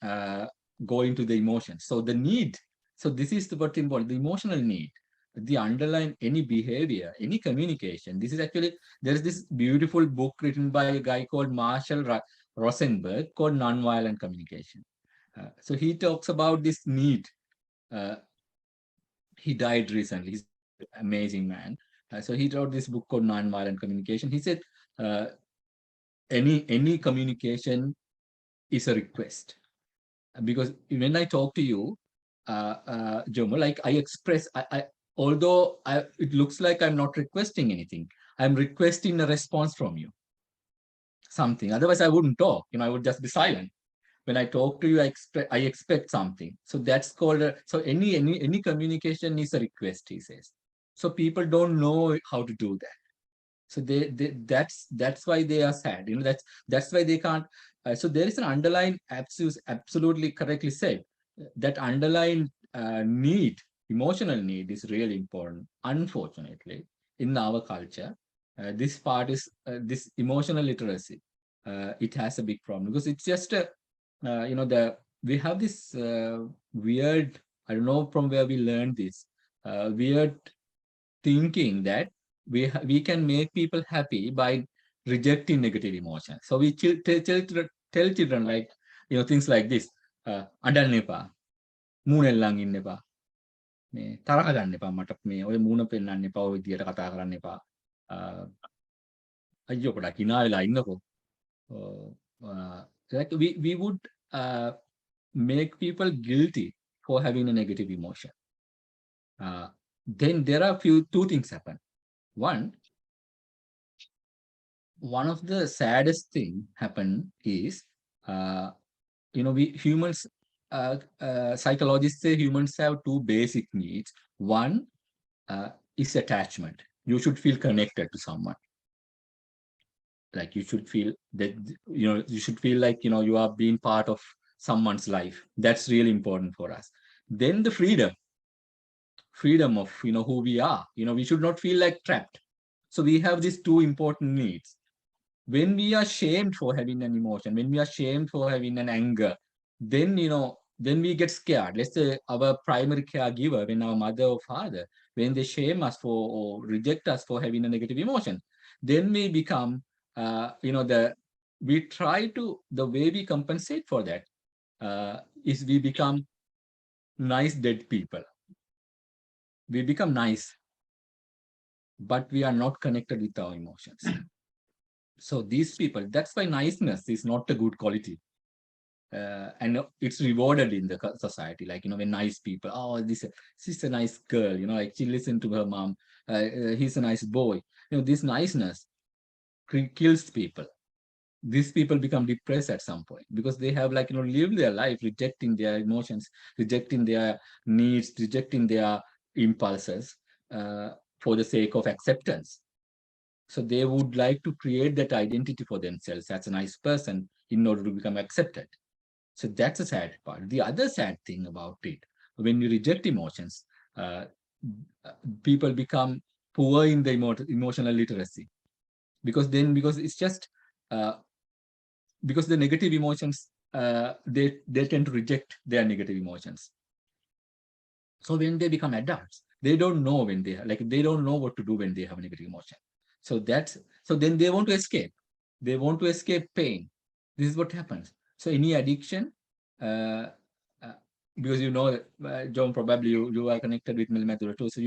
go into the emotions. So the need, so this is what important, the emotional need, the underlying any behavior, any communication. This is actually, there is this beautiful book written by a guy called Marshall Rosenberg called Nonviolent Communication. So he talks about this need. Uh, he died recently. He's an amazing man. So he wrote this book called Nonviolent Communication. He said, uh, any communication is a request. Because when I talk to you, Jomo, like I express, although it looks like I'm not requesting anything, I'm requesting a response from you, something. Otherwise, I wouldn't talk. I would just be silent. When I talk to you, I expect something. So that's called so any communication is a request, he says. So people don't know how to do that. So that's why they are sad. That's why they can't. So there is an underlying, absolutely correctly said, that underlying need, emotional need, is really important. Unfortunately, in our culture, this part is this emotional literacy. It has a big problem because it's just we have this weird. I don't know from where we learned this weird thinking that we can make people happy by rejecting negative emotions. So we tell children like things like this. අඬන්න එපා. මූණෙල්ලන් ඉන්න එපා. මේ තරහ ගන්න එපා මට මේ ඔය මූණ පෙන්නන්න එපා ඔය විදියට කතා කරන්න එපා. අයියෝ පොඩක් hina වෙලා ඉන්නකෝ. Like we would make people guilty for having a negative emotion. Then there are two things happen. One of the saddest thing happen is, we humans, psychologists say humans have two basic needs. One is attachment. You should feel connected to someone. Like you should feel that, you should feel like, you are being part of someone's life. That's really important for us. Then the freedom of, who we are. We should not feel like trapped. So we have these two important needs. When we are shamed for having an emotion, when we are shamed for having an anger, then then we get scared. Let's say our primary caregiver, when our mother or father, when they shame us for or reject us for having a negative emotion, then we become the way we compensate for that is we become nice dead people. We become nice, but we are not connected with our emotions. So these people, that's why niceness is not a good quality. And it's rewarded in the society. Like, when nice people, oh, she's a nice girl, like she listened to her mom, he's a nice boy. This niceness kills people. These people become depressed at some point because they have lived their life rejecting their emotions, rejecting their needs, rejecting their impulses for the sake of acceptance. So they would like to create that identity for themselves as a nice person in order to become accepted. So that's a sad part. The other sad thing about it, when you reject emotions, people become poor in the emotional literacy. Because it's just because the negative emotions, they tend to reject their negative emotions. So when they become adults, they don't know when they don't know what to do when they have a negative emotion. So then they want to escape. They want to escape pain. This is what happens. So any addiction, because John, probably you are connected with Milmathura too. So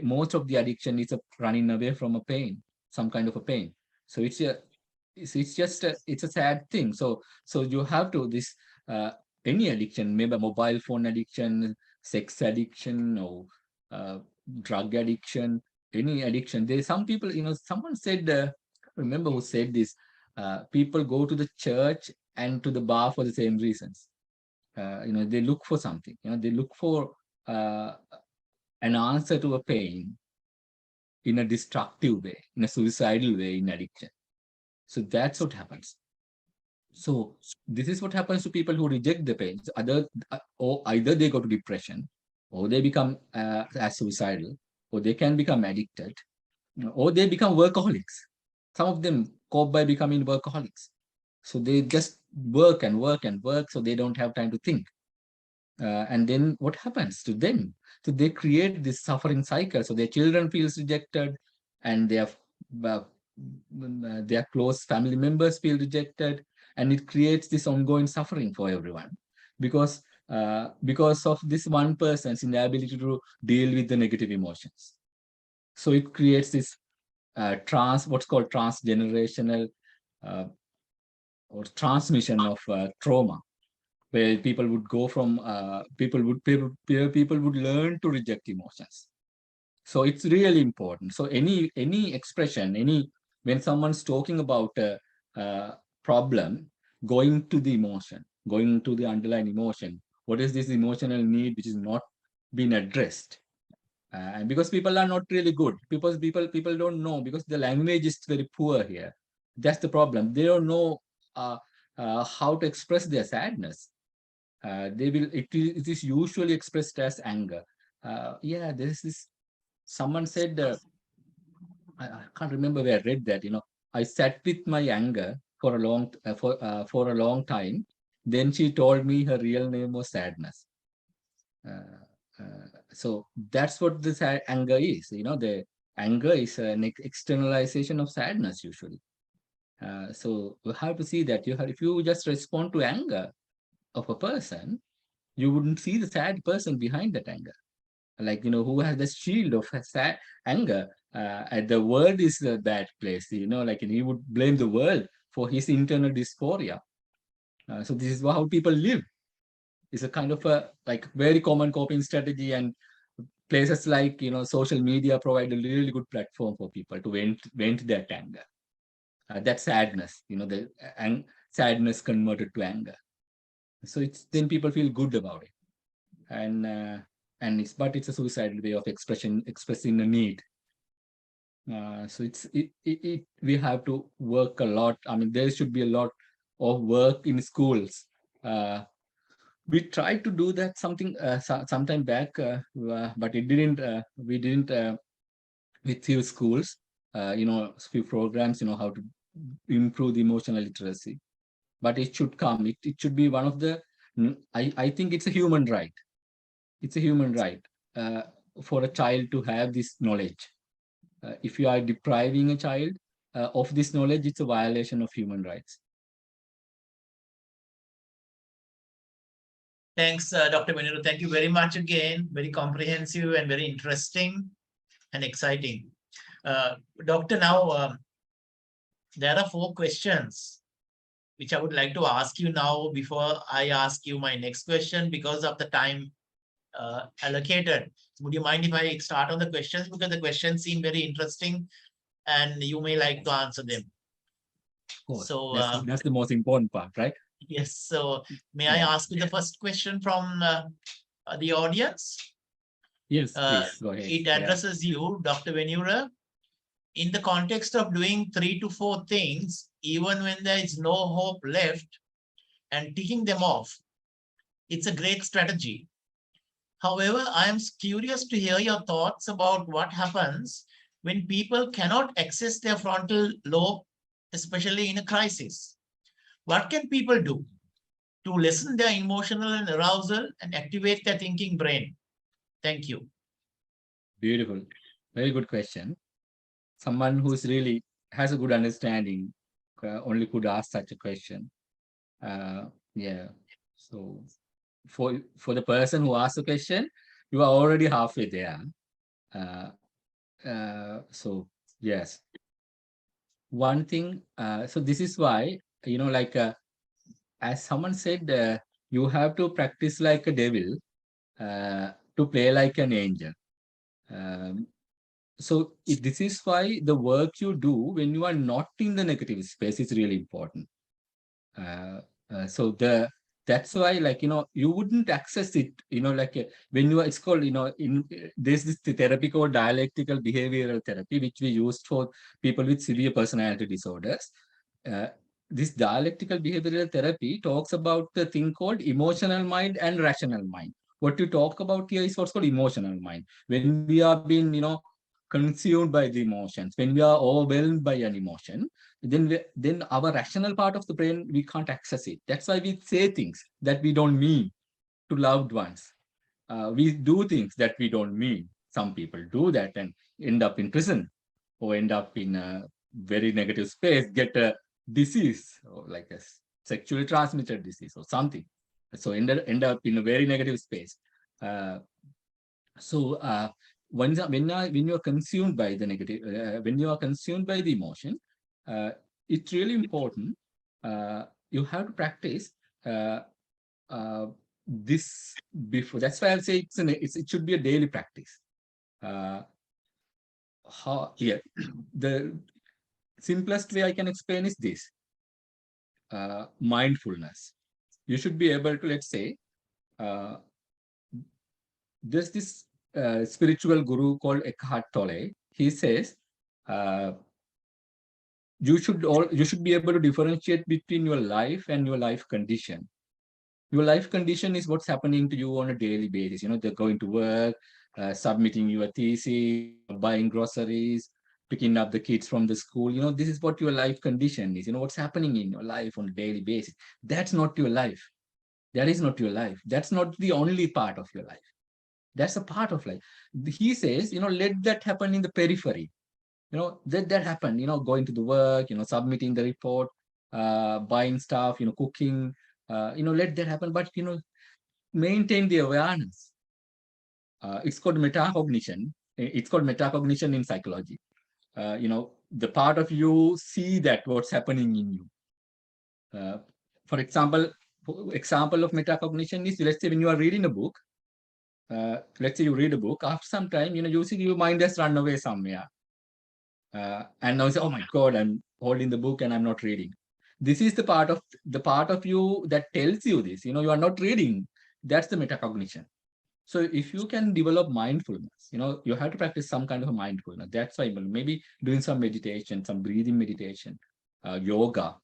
most of the addiction is running away from a pain, some kind of a pain. So it's a sad thing. So you have to any addiction, maybe mobile phone addiction, sex addiction, or drug addiction, any addiction. There's some people, someone said, remember who said this, people go to the church and to the bar for the same reasons. They look for something, they look for an answer to a pain in a destructive way, in a suicidal way, in addiction. So that's what happens. So this is what happens to people who reject the pain. Or either they go to depression, or they become as suicidal, or they can become addicted, or they become workaholics. Some of them cope by becoming workaholics. So they just work and work and work, so they don't have time to think. And then what happens to them? So they create this suffering cycle. So their children feels rejected, and their close family members feel rejected, and it creates this ongoing suffering for everyone. Because because of this one person's inability to deal with the negative emotions. So it creates this what's called transgenerational or transmission of trauma, where people would go from people would learn to reject emotions. So it's really important. So any expression, when someone's talking about a problem, going to the emotion, going to the underlying emotion, what is this emotional need which is not being addressed? And because people are not really good, because people don't know, because the language is very poor here. That's the problem. They don't know how to express their sadness. It is usually expressed as anger. Yeah, there's this. Someone said, I can't remember where I read that. I sat with my anger for a long time. Then she told me her real name was sadness. So that's what this anger is. The anger is an externalization of sadness usually. So you have to see that if you just respond to anger of a person, you wouldn't see the sad person behind that anger. Like, who has the shield of sad anger. And the world is a bad place, like, and he would blame the world for his internal dysphoria. So this is how people live. It's a kind of a like very common coping strategy, and places like social media provide a really good platform for people to vent that anger, that sadness, the sadness converted to anger. So then people feel good about it, and it's a suicidal way of expressing a need. So we have to work a lot. I mean, there should be a lot of work in schools. We tried to do that sometime back, but it didn't. We didn't with few schools. Few programs. How to improve the emotional literacy, but it should come. It should be one of the. I think it's a human right. It's a human right for a child to have this knowledge. If you are depriving a child of this knowledge, it's a violation of human rights. Thanks, Dr. Maniru. Thank you very much again. Very comprehensive and very interesting and exciting. Doctor, now there are 4 questions which I would like to ask you now before I ask you my next question because of the time allocated. Would you mind if I start on the questions? Because the questions seem very interesting and you may like to answer them. So that's the most important part, right? Yes. So may I ask you the first question from the audience? Yes, please go ahead. It addresses you, Dr. Venura. In the context of doing 3 to 4 things, even when there is no hope left and ticking them off, it's a great strategy. However, I am curious to hear your thoughts about what happens when people cannot access their frontal lobe, especially in a crisis. What can people do to lessen their emotional and arousal and activate their thinking brain? Thank you. Beautiful. Very good question. Someone who's really has a good understanding only could ask such a question. Yeah. So for the person who asked the question, you are already halfway there. So yes. One thing, so this is why, like as someone said, you have to practice like a devil to play like an angel. So this is why the work you do when you are not in the negative space is really important. So that's why, like, you wouldn't access it, like when you are, it's called, there's this therapy called dialectical behavioral therapy, which we used for people with severe personality disorders. This dialectical behavioral therapy talks about the thing called emotional mind and rational mind. What you talk about here is what's called emotional mind. When we are being, consumed by the emotions, when we are overwhelmed by an emotion, then our rational part of the brain, we can't access it. That's why we say things that we don't mean to loved ones. We do things that we don't mean. Some people do that and end up in prison or end up in a very negative space, get a disease or like a sexually transmitted disease or something. So end up in a very negative space. Uh, so when you are consumed by the negative, when you are consumed by the emotion, uh, it's really important. You have to practice uh, uh, this before. That's why I'll say it should be a daily practice. Uh, the simplest way I can explain is this: mindfulness. You should be able to, let's say, uh, there's this spiritual guru called Eckhart Tolle. He says uh, you should be able to differentiate between your life and your life condition. Your life condition is what's happening to you on a daily basis. You know, they're going to work, submitting your thesis, buying groceries, picking up the kids from the school. You know, this is what your life condition is. You know, what's happening in your life on a daily basis. That's not your life. That is not your life. That's not the only part of your life. That's a part of life. He says, you know, let that happen in the periphery. You know, let that happen, you know, going to the work, you know, submitting the report, buying stuff, you know, cooking, you know, let that happen. But, you know, maintain the awareness. It's called metacognition. It's called metacognition in psychology. You know, the part of you see that what's happening in you. For example of metacognition is, let's say when you are reading a book, let's say you read a book, after some time, you know, you see your mind has run away somewhere. And now you say, oh my God, I'm holding the book and I'm not reading. This is the part of you that tells you this, you know, you are not reading. That's the metacognition. So if you can develop mindfulness, you know, you have to practice some kind of a mindfulness. That's why maybe doing some meditation, some breathing meditation, yoga,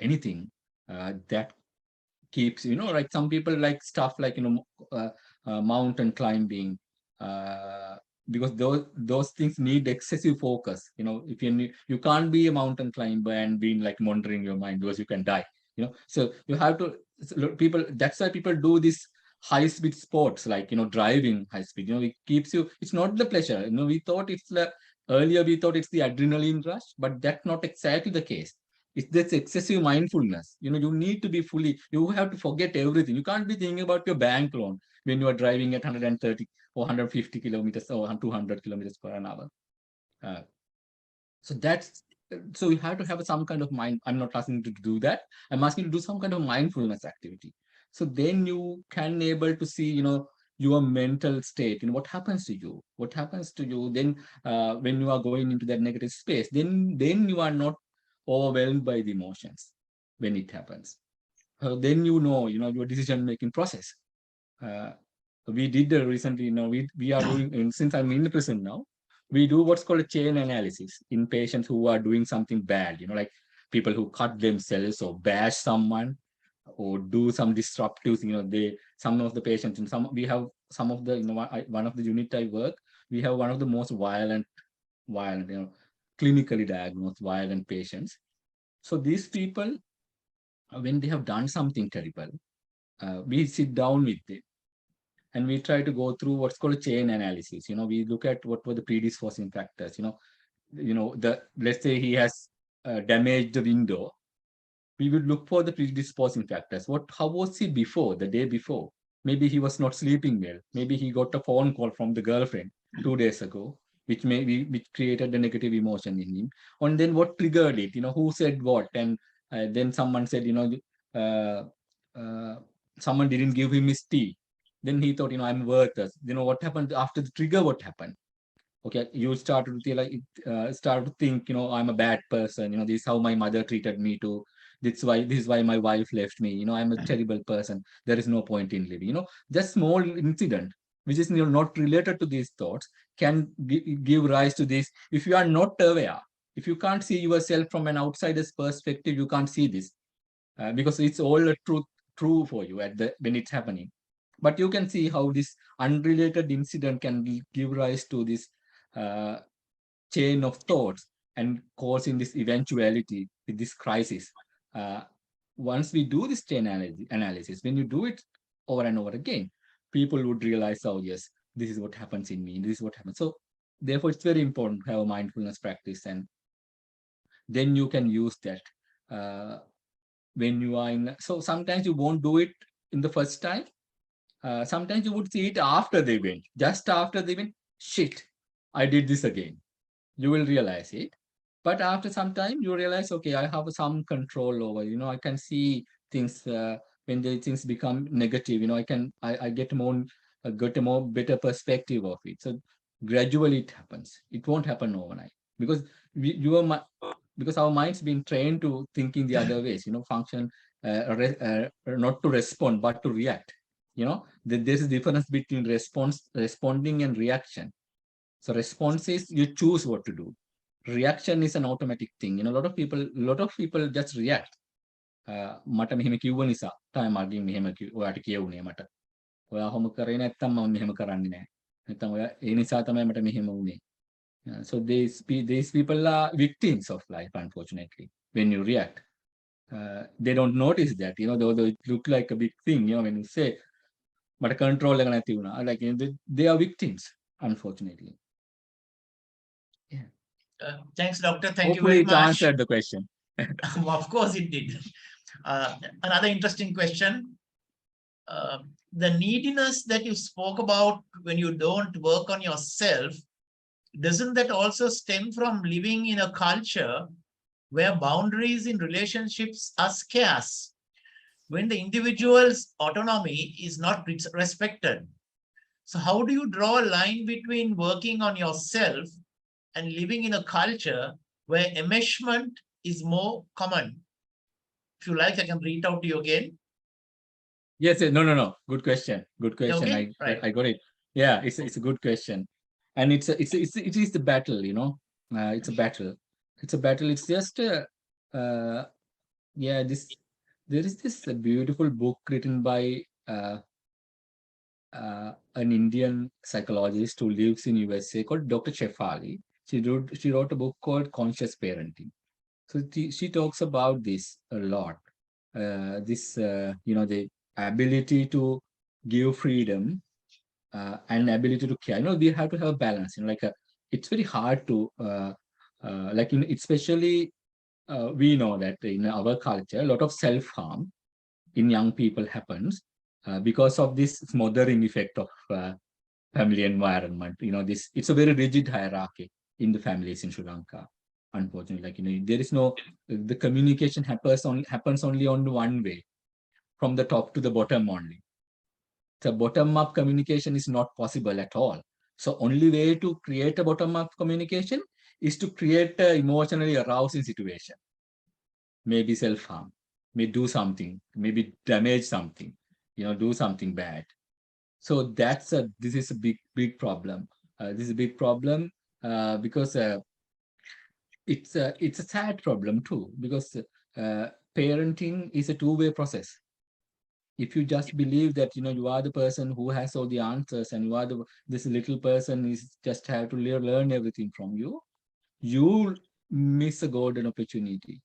anything that keeps, you know, like some people like stuff like, you know, mountain climbing, uh, because those things need excessive focus. You know, if you can't be a mountain climber and being like monitoring your mind, because you can die, you know. So you have to, people, that's why people do this high speed sports, like, you know, driving high speed. You know, it keeps you, it's not the pleasure, you know, we thought it's the earlier we thought it's the adrenaline rush, but that's not exactly the case. It's this excessive mindfulness. You know, you need to be fully, you have to forget everything. You can't be thinking about your bank loan when you are driving at 130 or 150 kilometers or 200 kilometers per an hour. Uh, so that's, so you have to have some kind of mind. I'm not asking you to do that. I'm asking you to do some kind of mindfulness activity. So then you can able to see, you know, your mental state, you know, what happens to you then when you are going into that negative space, then you are not overwhelmed by the emotions when it happens. Then you know, your decision making process. Uh, we did recently, you know, we are doing, and since I'm in the prison now, we do what's called a chain analysis in patients who are doing something bad, you know, like people who cut themselves or bash someone or do some disruptive, you know, some of the patients, and we have some of the, you know, one of the unit I work, we have one of the most violent, you know, clinically diagnosed violent patients. So these people, when they have done something terrible, we sit down with them and we try to go through what's called a chain analysis. You know, we look at what were the predisposing factors. Let's say he has damaged the window. We would look for the predisposing factors. How was he before, the day before? Maybe he was not sleeping well. Maybe he got a phone call from the girlfriend 2 days ago, which created a negative emotion in him. And then what triggered it? You know, who said what? And then someone said, you know, uh, someone didn't give him his tea. Then he thought, you know, I'm worthless. You know, what happened after the trigger? What happened? Okay, you started to feel like start to think, you know, I'm a bad person. You know, this is how my mother treated me too. This is why my wife left me. You know, I'm a terrible person. There is no point in living. You know, that small incident, which is, you know, not related to these thoughts, can give rise to this. If you are not aware, if you can't see yourself from an outsider's perspective, you can't see this because it's all a true for you at the when it's happening. But you can see how this unrelated incident can give rise to this uh, chain of thoughts and causing this eventuality with this crisis. Uh, Once we do this chain analysis, when you do it over and over again, people would realize, oh yes, this is what happens in me, this is what happens. So therefore, it's very important to have a mindfulness practice, and then you can use that. Uh, when you are in, so sometimes you won't do it in the first time. Sometimes you would see it after the event, just after the event. Shit, I did this again. You will realize it. But after some time, you realize, okay, I have some control over, I can see things when the things become negative, I get a more better perspective of it. So gradually it happens. It won't happen overnight because because our mind's been trained to thinking the other ways, function, not to respond, but to react. There's a difference between responding and reaction. So response is you choose what to do. Reaction is an automatic thing. A lot of people just react. මට මෙහෙම කිව්ව නිසා තමයි මගෙන් මෙහෙම ඔයාට කියවුනේ මට. ඔයා හොම කරේ නැත්තම් මම මෙහෙම කරන්නේ නැහැ. නැත්තම් ඔයා ඒ නිසා තමයි මට මෙහෙම වුනේ. So these people are victims of life, unfortunately. When you react, they don't notice that. Though it look like a big thing. When you say, "But control එක නැති වුණා," like they are victims, unfortunately. Yeah. Thanks, doctor. Thank Hopefully you very it much. answered the question. Of course it did. Another interesting question. The neediness that you spoke about when you don't work on yourself, doesn't that also stem from living in a culture where boundaries in relationships are scarce, when the individual's autonomy is not respected? So how do you draw a line between working on yourself and living in a culture where enmeshment is more common? If you like, I can read out to you again. Yes, no. Good question. Okay, right. I got it. Yeah, it's a good question, and it is the battle. It's a battle. It's a battle. It's just yeah. There is this beautiful book written by an Indian psychologist who lives in USA called Dr. Shefali. She wrote a book called Conscious Parenting. So she talks about this a lot. The ability to give freedom and ability to care. We have to have a balance. It's very hard to especially we know that in our culture, a lot of self-harm in young people happens because of this smothering effect of family environment. It's a very rigid hierarchy in the families in Sri Lanka. Unfortunately, there is no, the communication happens only on one way, from the top to the bottom only. The bottom-up communication is not possible at all. So only way to create a bottom-up communication is to create an emotionally arousing situation. Maybe self-harm, may do something, maybe damage something, do something bad. So this is a big problem. This is a big problem because it's a sad problem too, because parenting is a two-way process. If you just believe that you are the person who has all the answers and you are this little person is just have to learn everything from you, you miss a golden opportunity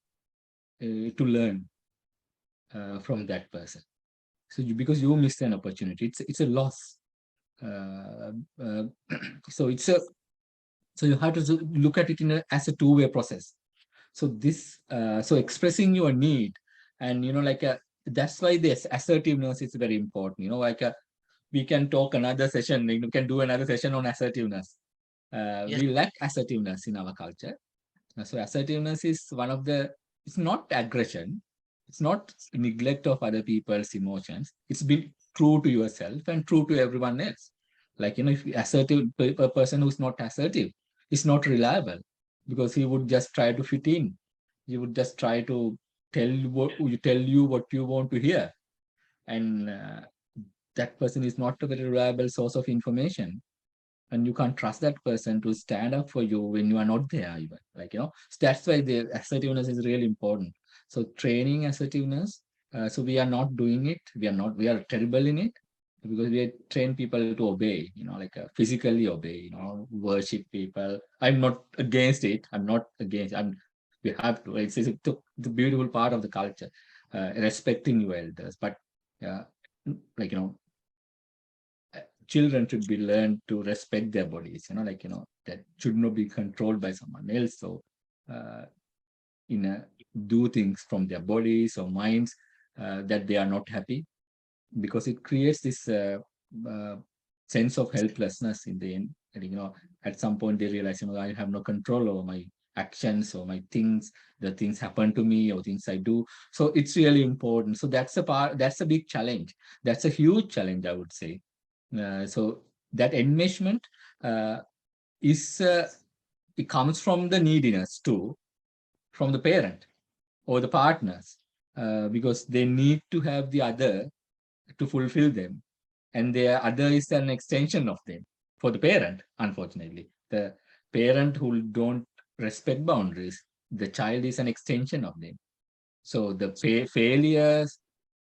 to learn from that person. So because you miss an opportunity, it's a loss. So you have to look at it as a two-way process. So so expressing your need, and that's why this assertiveness is very important. We can talk another session. We can do another session on assertiveness. Yes. We lack assertiveness in our culture. So assertiveness is it's not aggression. It's not neglect of other people's emotions. It's being true to yourself and true to everyone else. If a person who's not assertive is not reliable, because he would just try to fit in. He would just try to tell you what you want to hear. And that person is not a very reliable source of information. And you can't trust that person to stand up for you when you are not there even. So that's why the assertiveness is really important. So training assertiveness. So we are not doing it. We are terrible in it, because we train people to obey, physically obey, worship people. I'm not against it. We have to. It's the beautiful part of the culture, respecting your elders. But children should be learned to respect their bodies, that should not be controlled by someone else. So in do things from their bodies or minds that they are not happy, because it creates this uh, sense of helplessness in the end. And, at some point they realize, I have no control over my actions or my things. The things happen to me or things I do. So it's really important. So that's a part. That's a big challenge. That's a huge challenge, I would say. So that enmeshment uh, is it comes from the neediness too, from the parent or the partners, because they need to have the other to fulfill them, and the other is an extension of them. For the parent, unfortunately, the parent who don't respect boundaries, the child is an extension of them. So the failures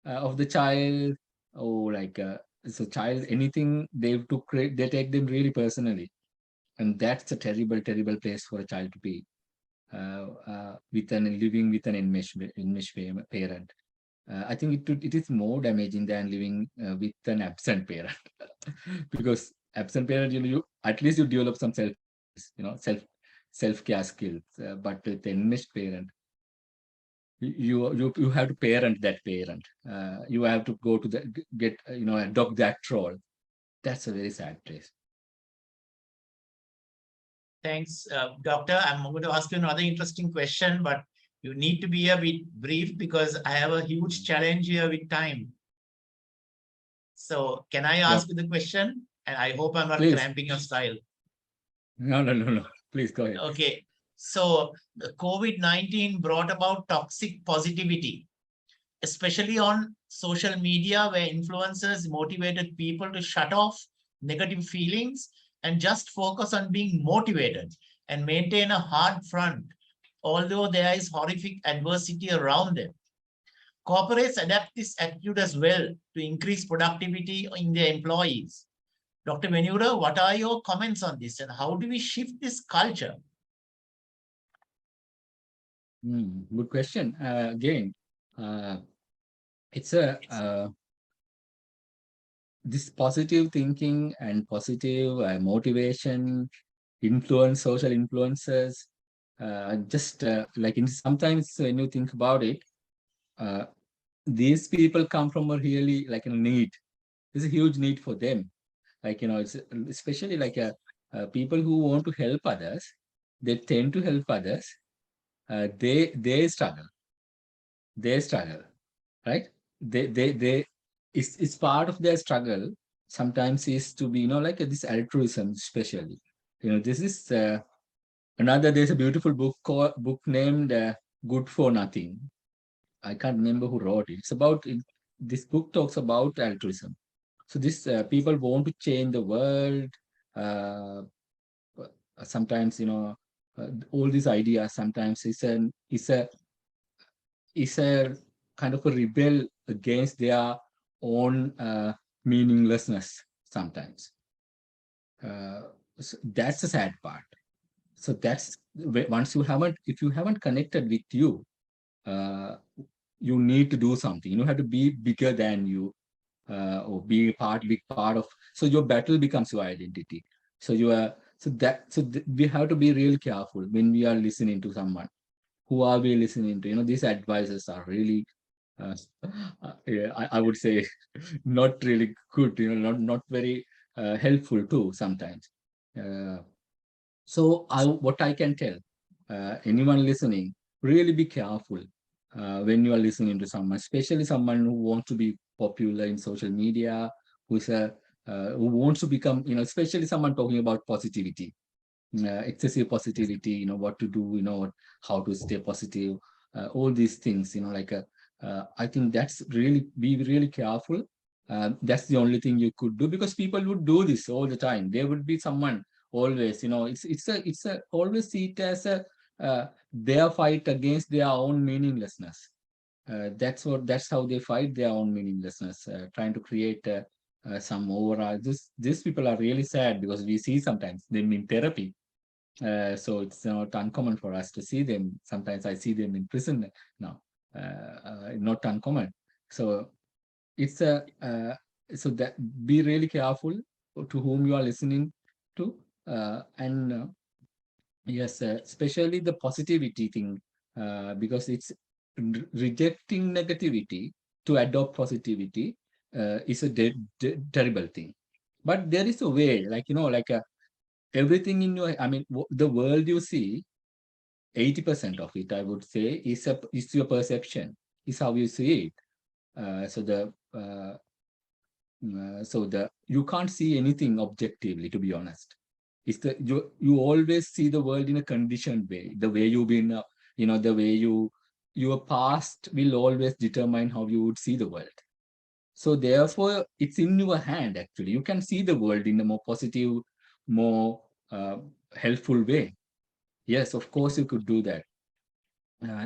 of the child, or like so child, anything they have to create, they take them really personally, and that's a terrible, terrible place for a child to be, with an living with an enmeshed parent. I think it is more damaging than living with an absent parent, because absent parent, you at least you develop some self care skills. But with the enmeshed parent, you have to parent that parent. You have to go to the get adopt that role. That's a very sad place. Thanks, Doctor. I'm going to ask you another interesting question, but you need to be a bit brief because I have a huge challenge here with time. So can I ask you the question? And I hope I'm not Please. cramping your style. No. Please go ahead. Okay. So the COVID-19 brought about toxic positivity, especially on social media, where influencers motivated people to shut off negative feelings and just focus on being motivated and maintain a hard front, although there is horrific adversity around them. Corporates adapt this attitude as well to increase productivity in their employees. Dr. Venura, what are your comments on this, and how do we shift this culture? Good question. Again, it's a this positive thinking and positive motivation, social influences. Just like sometimes when you think about it, uh, these people come from a really like a need. There's a huge need for them. Like it's especially like people who want to help others. They tend to help others. They struggle. They struggle, right? They it's part of their struggle. Sometimes is to be like this altruism, especially. This is another. There's a beautiful book named "Good for Nothing." I can't remember who wrote it. It's about this book talks about altruism. So this people want to change the world. Uh, Sometimes all these ideas sometimes is a kind of a rebel against their own meaninglessness sometimes. So that's the sad part. So that's once if you haven't connected with you, uh, you need to do something. You have to be bigger than you, or be big part of. So your battle becomes your identity. So you are we have to be really careful when we are listening to someone. Who are we listening to? These advices are really, uh, yeah, I would say, not really good. Not very helpful too sometimes. Uh, so what I can tell anyone listening, really be careful when you are listening to someone, especially someone who wants to be popular in social media, who wants to become, especially someone talking about positivity, excessive positivity, what to do, how to stay positive, all these things, I think that's really, be really careful. That's the only thing you could do, because people would do this all the time. There would be someone always, it's a always see it as a their fight against their own meaninglessness. That's how they fight their own meaninglessness, trying to create some overall. These people are really sad, because we see sometimes them in therapy. So it's not uncommon for us to see them. Sometimes I see them in prison now. Not uncommon. So it's a so that be really careful to whom you are listening to, and yes, especially the positivity thing. because it's rejecting negativity to adopt positivity is a terrible thing. But there is a way, like, like everything in your, I mean, the world you see, 80% of it, I would say, is your perception, is how you see it. So you can't see anything objectively, to be honest. It's you always see the world in a conditioned way. The way you've been, the way your past will always determine how you would see the world. So therefore, it's in your hand, actually. You can see the world in a more positive, more helpful way. Yes, of course, you could do that.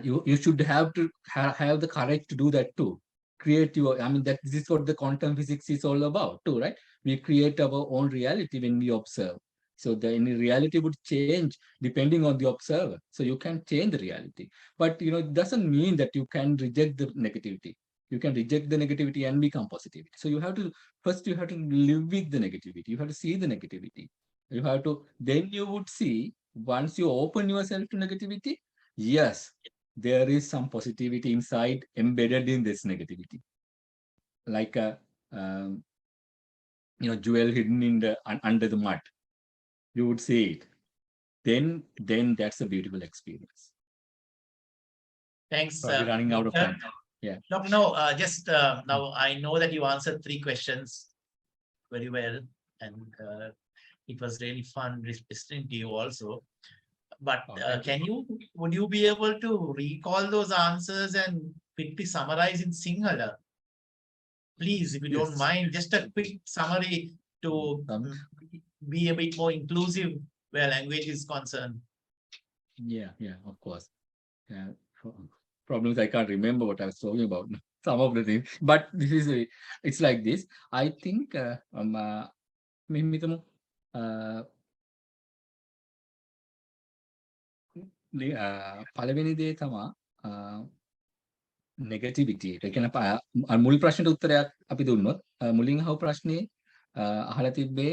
You should have to have the courage to do that too. Create your, I mean, that this is what the quantum physics is all about too, right? We create our own reality when we observe. So the any reality would change depending on the observer. So you can change the reality. But it doesn't mean that you can reject the negativity. You can reject the negativity and become positivity. So you have to live with the negativity. You have to see the negativity. You have to, then you would see, once you open yourself to negativity, yes, there is some positivity inside embedded in this negativity, like a jewel hidden in the under the mud. You would see it. Then that's a beautiful experience. Thanks, Probably running out of time. Yeah. No, just now I know that you answered 3 questions very well, and it was really fun listening to you also. But would you be able to recall those answers and quickly summarize in Sinhala? Please, if you don't mind, just a quick summary to be a bit more inclusive where language is concerned. Yeah, of course. Yeah. Problems, I can't remember what I was talking about. Some of the things, but it's like this. I think පළවෙනි දේ තමා නෙගටිවිටි. ඒ කියන්නේ මුල් ප්‍රශ්නට උත්තරයක් අපි දුන්නොත් මුලින් අහපු ප්‍රශ්නේ අහලා තිබ්බේ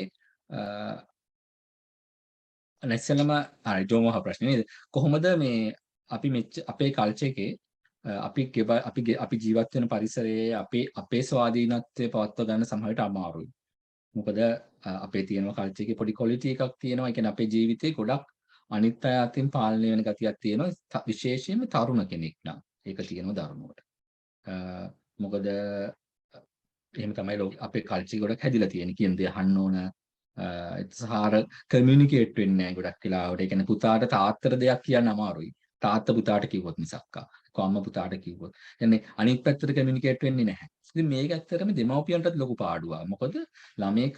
නැස්සලම හරි ජෝම අහපු ප්‍රශ්නේ නේද? කොහොමද මේ අපි අපේ කල්චර් එකේ අපි ජීවත් වෙන පරිසරයේ අපේ ස්වාධීනත්වය පවත්වා ගන්න සමහරට අමාරුයි. මොකද අපේ තියෙන කල්චර් එකේ පොඩි ක්වොලිටි එකක් තියෙනවා. ඒ කියන්නේ අපේ ජීවිතේ ගොඩක් අනිත් අය අතින් පාලනය වෙන ගතියක් තියෙනවා, විශේෂයෙන්ම තරුණ කෙනෙක් නම් ඒක තියෙනවා දරුණුවට. මොකද එහෙම තමයි අපේ කල්චර් ගොඩක් හැදිලා තියෙන්නේ. කියන දේ අහන්න ඕන, සහාර කමියුනිකේට් වෙන්නේ නැහැ ගොඩක් වෙලාවට. ඒ කියන්නේ පුතාට තාත්තට දෙයක් කියන්න අමාරුයි. තාත්තා පුතාට කිව්වොත් මිසක්කා. අම්මා පුතාට කිව්වොත්. එන්නේ අනිත් පැත්තට කමියුනිකේට් වෙන්නේ නැහැ. ඉතින් මේක ඇත්තටම දෙමව්පියන්ටත් ලොකු පාඩුවක්. මොකද ළමයෙක්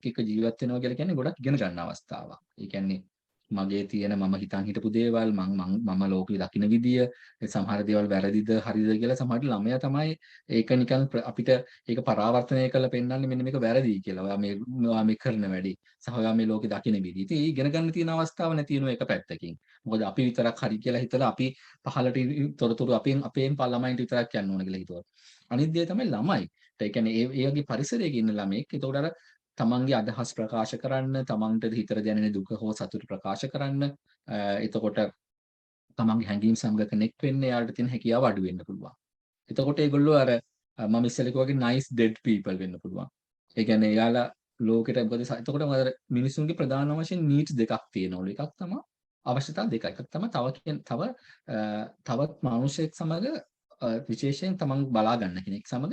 එක්ක ජීවත් වෙනවා කියලා කියන්නේ ගොඩක් ඉගෙන ගන්න අවස්ථාවක්. ඒ කියන්නේ මගේ තියෙන මම හිතන් හිටපු දේවල් මම ලෝකෙ දකින්න විදිය සමහර දේවල් වැරදිද හරිද කියලා සමහරට ළමයා තමයි ඒක නිකන් අපිට ඒක පරාවර්තනය කරලා පෙන්නන්නේ මෙන්න මේක වැරදි කියලා. ඔයා මේ කරන වැඩි සහ ඔයා මේ ලෝකෙ දකින්න විදිය. ඉතින් ඒ ඉගෙන ගන්න තියෙන අවස්ථාව නැති වෙන එක පැත්තකින්. මොකද අපි විතරක් හරි කියලා හිතලා අපි පහලට තොරතුරු අපෙන් ළමයින්ට විතරක් යන්න ඕන කියලා හිතුවා. අනිත් දේ තමයි ළමයි. ඒ කියන්නේ ඒ වගේ පරිසරයක ඉන්න ළමෙක්. ඒතකොට අර තමන්ගේ අදහස් ප්‍රකාශ කරන්න, තමන්ට හිතට දැනෙන දුක හෝ සතුට ප්‍රකාශ කරන්න, එතකොට තමන්ගේ හැඟීම් සමග කනෙක්ට් වෙන්න යාළුවට තියෙන හැකියාව අඩු වෙන්න පුළුවන්. එතකොට ඒගොල්ලෝ අර මම ඉස්සෙල්ලා කිව්වා වගේ nice dead people වෙන්න පුළුවන්. ඒ කියන්නේ යාලා ලෝකෙට මොකද එතකොට මොකද මිනිසුන්ගේ ප්‍රධාන වශයෙන් needs දෙකක් තියෙනවලු. එකක් තමයි අවශ්‍යතා දෙකක්. එකක් තමයි තවත් මිනිසෙක් සමග විශේෂයෙන් තමන් බලා ගන්න කෙනෙක් සමග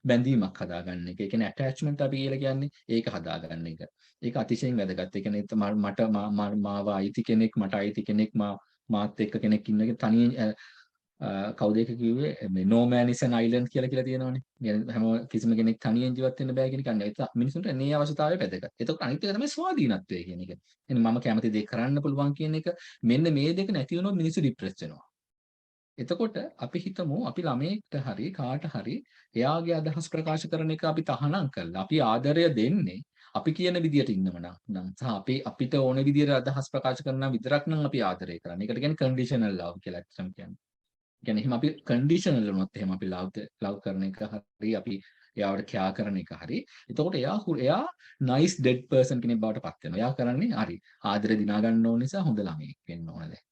බැඳීමක් හදාගන්න එක. ඒ කියන්නේ attachment අපි කියලා කියන්නේ ඒක හදාගන්න එක. ඒක අතිශයින් වැදගත්. ඒ කියන්නේ මට මාව අයිති කෙනෙක්, මට අයිති කෙනෙක්, මාත් එක්ක කෙනෙක් ඉන්න එක තනියෙන් කවුද ඒක කිව්වේ මේ no man is an island කියලා තියෙනවනේ. හැම කිසිම කෙනෙක් තනියෙන් ජීවත් වෙන්න බෑ කියන එක නේද? මිනිසුන්ට මේ අවශ්‍යතාවය වැදගත්. එතකොට අනිත් එක තමයි ස්වාධීනත්වය කියන එක. එන්නේ මම කැමති දේ කරන්න පුළුවන් කියන එක. මෙන්න මේ දෙක නැති වුණොත් මිනිස්සු ડિප්‍රෙස් වෙනවා. එතකොට අපි හිතමු අපි ළමයෙක්ට හරි කාට හරි එයාගේ අදහස් ප්‍රකාශ කරන එක අපි තහනම් කරලා අපි ආදරය දෙන්නේ අපි කියන විදියට ඉන්නම නම් සහ අපිට ඕන විදියට අදහස් ප්‍රකාශ කරනවා විතරක් නම් අපි ආදරය කරන්නේ. ඒකට කියන්නේ conditional love කියලා ඇත්තටම කියන්නේ. කියන්නේ එහෙම අපි conditional වුණොත් එහෙම අපි love කරන එක හරි අපි එයාවට care කරන එක හරි. එතකොට එයා nice dead person කෙනෙක් බවට පත් වෙනවා. එයා කරන්නේ හරි ආදරය දිනා ගන්න ඕන නිසා හොඳ ළමයෙක් වෙන්න ඕන දැන්.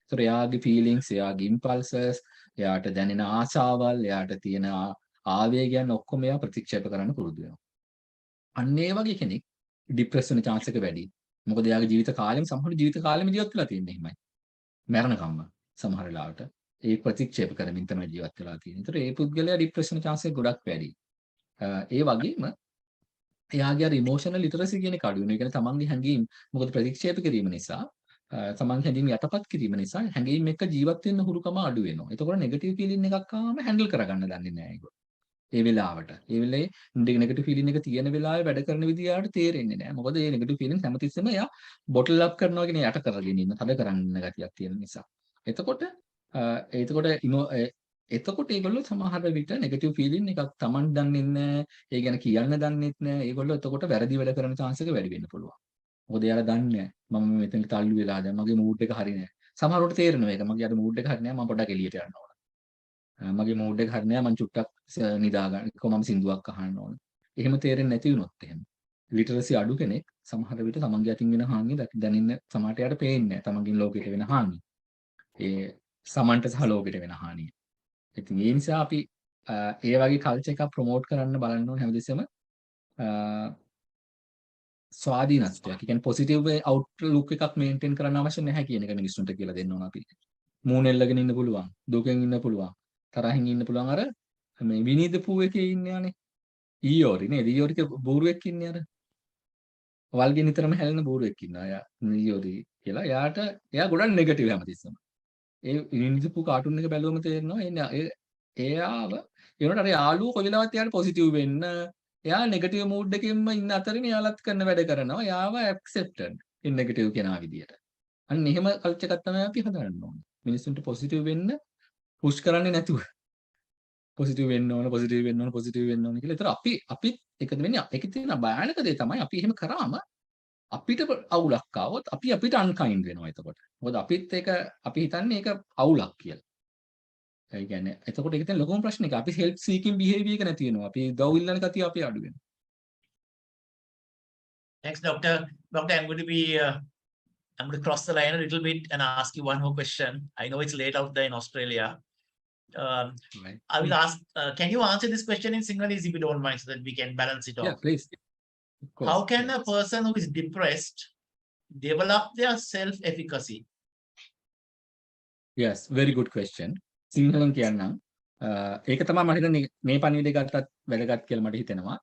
ඒතර එයාගේ feelings, එයාගේ impulses, එයාට දැනෙන ආසාවල්, එයාට තියෙන ආවේගයන් ඔක්කොම එයා ප්‍රතික්ෂේප කරන්න පුරුදු වෙනවා. අන්න ඒ වගේ කෙනෙක් ડિප්‍රෙස් වෙන chance එක වැඩි. මොකද එයාගේ ජීවිත කාලෙම සමහර ජීවිත කාලෙම ජීවත් වෙලා තියෙන්නේ එහෙමයි. මරණකම්ම සමහර වෙලාවට ඒ ප්‍රතික්ෂේප කරමින් තමයි ජීවත් වෙලා තියෙන්නේ. ඒතර ඒ පුද්ගලයා ડિප්‍රෙස් වෙන chance එක ගොඩක් වැඩි. ඒ වගේම එයාගේ අර ඉමෝෂනල් ලිටරසි කියන එක අඩු වෙනවා. ඒ කියන්නේ තමන්ගේ හැඟීම් මොකද ප්‍රතික්ෂේප කිරීම නිසා තමන්ගේ හැඟීම් යටපත් කිරීම නිසා හැඟීම් එක්ක ජීවත් වෙන්න හුරුකම අඩු වෙනවා. එතකොට නෙගටිව් ෆීලින් එකක් ආවම හැන්ඩල් කරගන්න දන්නේ නැහැ ඒගොල්ලෝ. ඒ වෙලාවට. ඒ වෙලේ නෙගටිව් ෆීලින් එක තියෙන වෙලාවේ වැඩ කරන විදිහ යාට තේරෙන්නේ නැහැ. මොකද මේ නෙගටිව් ෆීලින් හැමතිස්සෙම එයා බොටල් අප් කරනවා කියන යට කරගෙන ඉන්න, තද කරගෙන ඉන්න ගතියක් තියෙන නිසා. එතකොට එතකොට ඒගොල්ලෝ සමහර විට නෙගටිව් ෆීලින් එකක් Taman දන්නේ නැහැ, ඒ ගැන කියන්න දන්නෙත් නැහැ. ඒගොල්ලෝ එතකොට වැරදි වැඩ කරන chance එක වැඩි වෙන්න පුළුවන්. මොකද එයාලා දන්නේ නැහැ මම මෙතන තල්ලු වෙලා දැන් මගේ මූඩ් එක හරි නැහැ. සමහරවට තේරෙනවා ඒක මගේ අර මූඩ් එක හරි නැහැ මම පොඩ්ඩක් එළියට යන්න ඕන. මගේ මූඩ් එක හරි නැහැ මම චුට්ටක් නිදා ගන්න. කොහොමම සින්දුවක් අහන්න ඕන. එහෙම තේරෙන්නේ නැති වුණොත් එහෙම. ලිටරසි අඩු කෙනෙක් සමහර විට තමන්ගේ අතින් වෙන හානිය දැනින්න සමහරට යාට පේන්නේ නැහැ. තමන්ගේ ලෝකෙට වෙන හානිය. ඒ සමන්ට සහ ලෝකෙට වෙන හානිය. ඉතින් ඒ නිසා අපි ඒ වගේ කල්චර් එකක් ප්‍රොමෝට් කරන්න බලන්න ඕනේ හැමදෙස්සෙම ස්වාධීනත්වයක්. ඒ කියන්නේ පොසිටිව් අවුට්ලුක් එකක් මේන්ටේන් කරන්න අවශ්‍ය නැහැ කියන එක මිනිස්සුන්ට කියලා දෙන්න ඕන අපි. මූණ එල්ලගෙන ඉන්න පුළුවන්, දුකෙන් ඉන්න පුළුවන්, තරහින් ඉන්න පුළුවන්. අර මේ විනීද පූ එකේ ඉන්නේ අනේ ඊයෝරි නේද? ඊයෝරික බූරුවෙක් ඉන්නේ අර. වල්ගේ නිතරම හැලෙන බූරුවෙක් ඉන්නවා. එයා ඊයෝරි කියලා. එයා ගොඩක් නෙගටිව් හැමතිස්සෙම. ඒ විනීද පූ කාටුන් එක බැලුවම තේරෙනවා එයාව ඒනට අර යාළුවෝ කොයි වෙලාවත් එයාට පොසිටිව් වෙන්න එයා නෙගටිව් මූඩ් එකකින්ම ඉන්න අතරින් එයාලත් කරන වැඩ කරනවා. එයාව ඇක්සෙප්ටඩ් ඉන් නෙගටිව් කෙනා විදියට. අන්න එහෙම කල්චර් එකක් තමයි අපි හදාගන්න ඕනේ. මිනිස්සුන්ට පොසිටිව් වෙන්න පුෂ් කරන්නේ නැතුව. පොසිටිව් වෙන්න ඕන, පොසිටිව් වෙන්න ඕන, පොසිටිව් වෙන්න ඕන කියලා. ඒතර අපිත් එකද වෙන්නේ ඒකේ තියෙන භයානක දේ තමයි අපි එහෙම කරාම අපිට අවුලක් ආවොත් අපි අපිට අන්කයින්ඩ් වෙනවා එතකොට. මොකද අපිත් ඒක අපි හිතන්නේ ඒක අවුලක් කියලා. ඒ කියන්නේ එතකොට ඒක තියෙන ලොකුම ප්‍රශ්නේ. අපි හෙල්ප් සීකින් බිහේවියර් එක නැති වෙනවා. අපි දව් ඉල්ලන කතිය අපි අඩු වෙනවා. Thanks, Doctor. Doctor, I'm going to cross the line a little bit and ask you one more question. I know it's late out there in Australia. Right. I will ask, can you answer this question in Sinhalese if you don't mind, so that we can balance it off? Yeah, please. Of course. How can a person who is depressed develop their self-efficacy? Yes, very good question. සිංහලෙන් කියන්නම්. ඒක තමයි මම හිතන්නේ මේ පණිවිඩය ගත්තත් වැදගත් කියලා මට හිතෙනවා.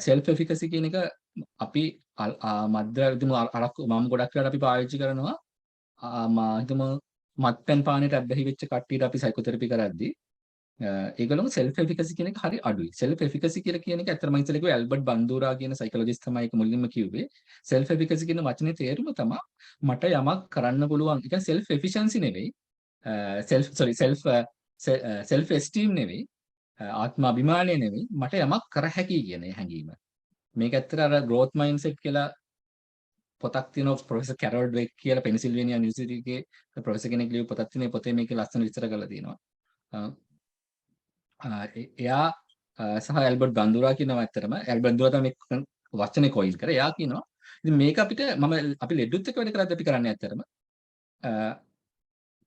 self efficacy කියන එක අපි මද්ද්‍රව්‍ය අරක්කු මම ගොඩක් වෙලාවට අපි පාවිච්චි කරනවා. හිතමු මත්පැන් පානයට අබ්බැහි වෙච්ච කට්ටියට අපි සයිකෝതെරපි කරද්දී ඒගොල්ලෝම self efficacy කියන එක හරි අඩුයි. self efficacy කියලා කියන එක ඇත්තටම ඉස්සෙල්ලා කිව්වේ ඇල්බර්ට් බන්දුරා කියන සයිකොලොජිස්ට් තමයි ඒක මුලින්ම කිව්වේ. self efficacy කියන වචනේ තේරුම තමයි මට යමක් කරන්න පුළුවන්. ඒ කියන්නේ self efficiency නෙවෙයි. self esteem නෙවෙයි. ආත්ම අභිමානය නෙවෙයි. මට යමක් කර හැකියි කියන හැඟීම. මේක ඇත්තට අර growth mindset කියලා පොතක් තියෙනවා ප්‍රොෆෙසර් කැරොල් ඩ්වෙක් කියලා පෙන්සිල්වේනියා යුනිවර්සිටි එකේ ප්‍රොෆෙසර් කෙනෙක් ලියපු පොතක් තියෙනවා. පොතේ මේක ලස්සන විස්තර කරලා තියෙනවා. එයා සහ ඇල්බර්ට් බන්දුරා කියනවා ඇත්තටම ඇල්බර්ට් බන්දුරා තමයි වචනේ කොයින් කරේ. එයා කියනවා ඉතින් මේක අපි ලෙඩුත් එක්ක වැඩ කරද්දී අපි කරන්නේ ඇත්තටම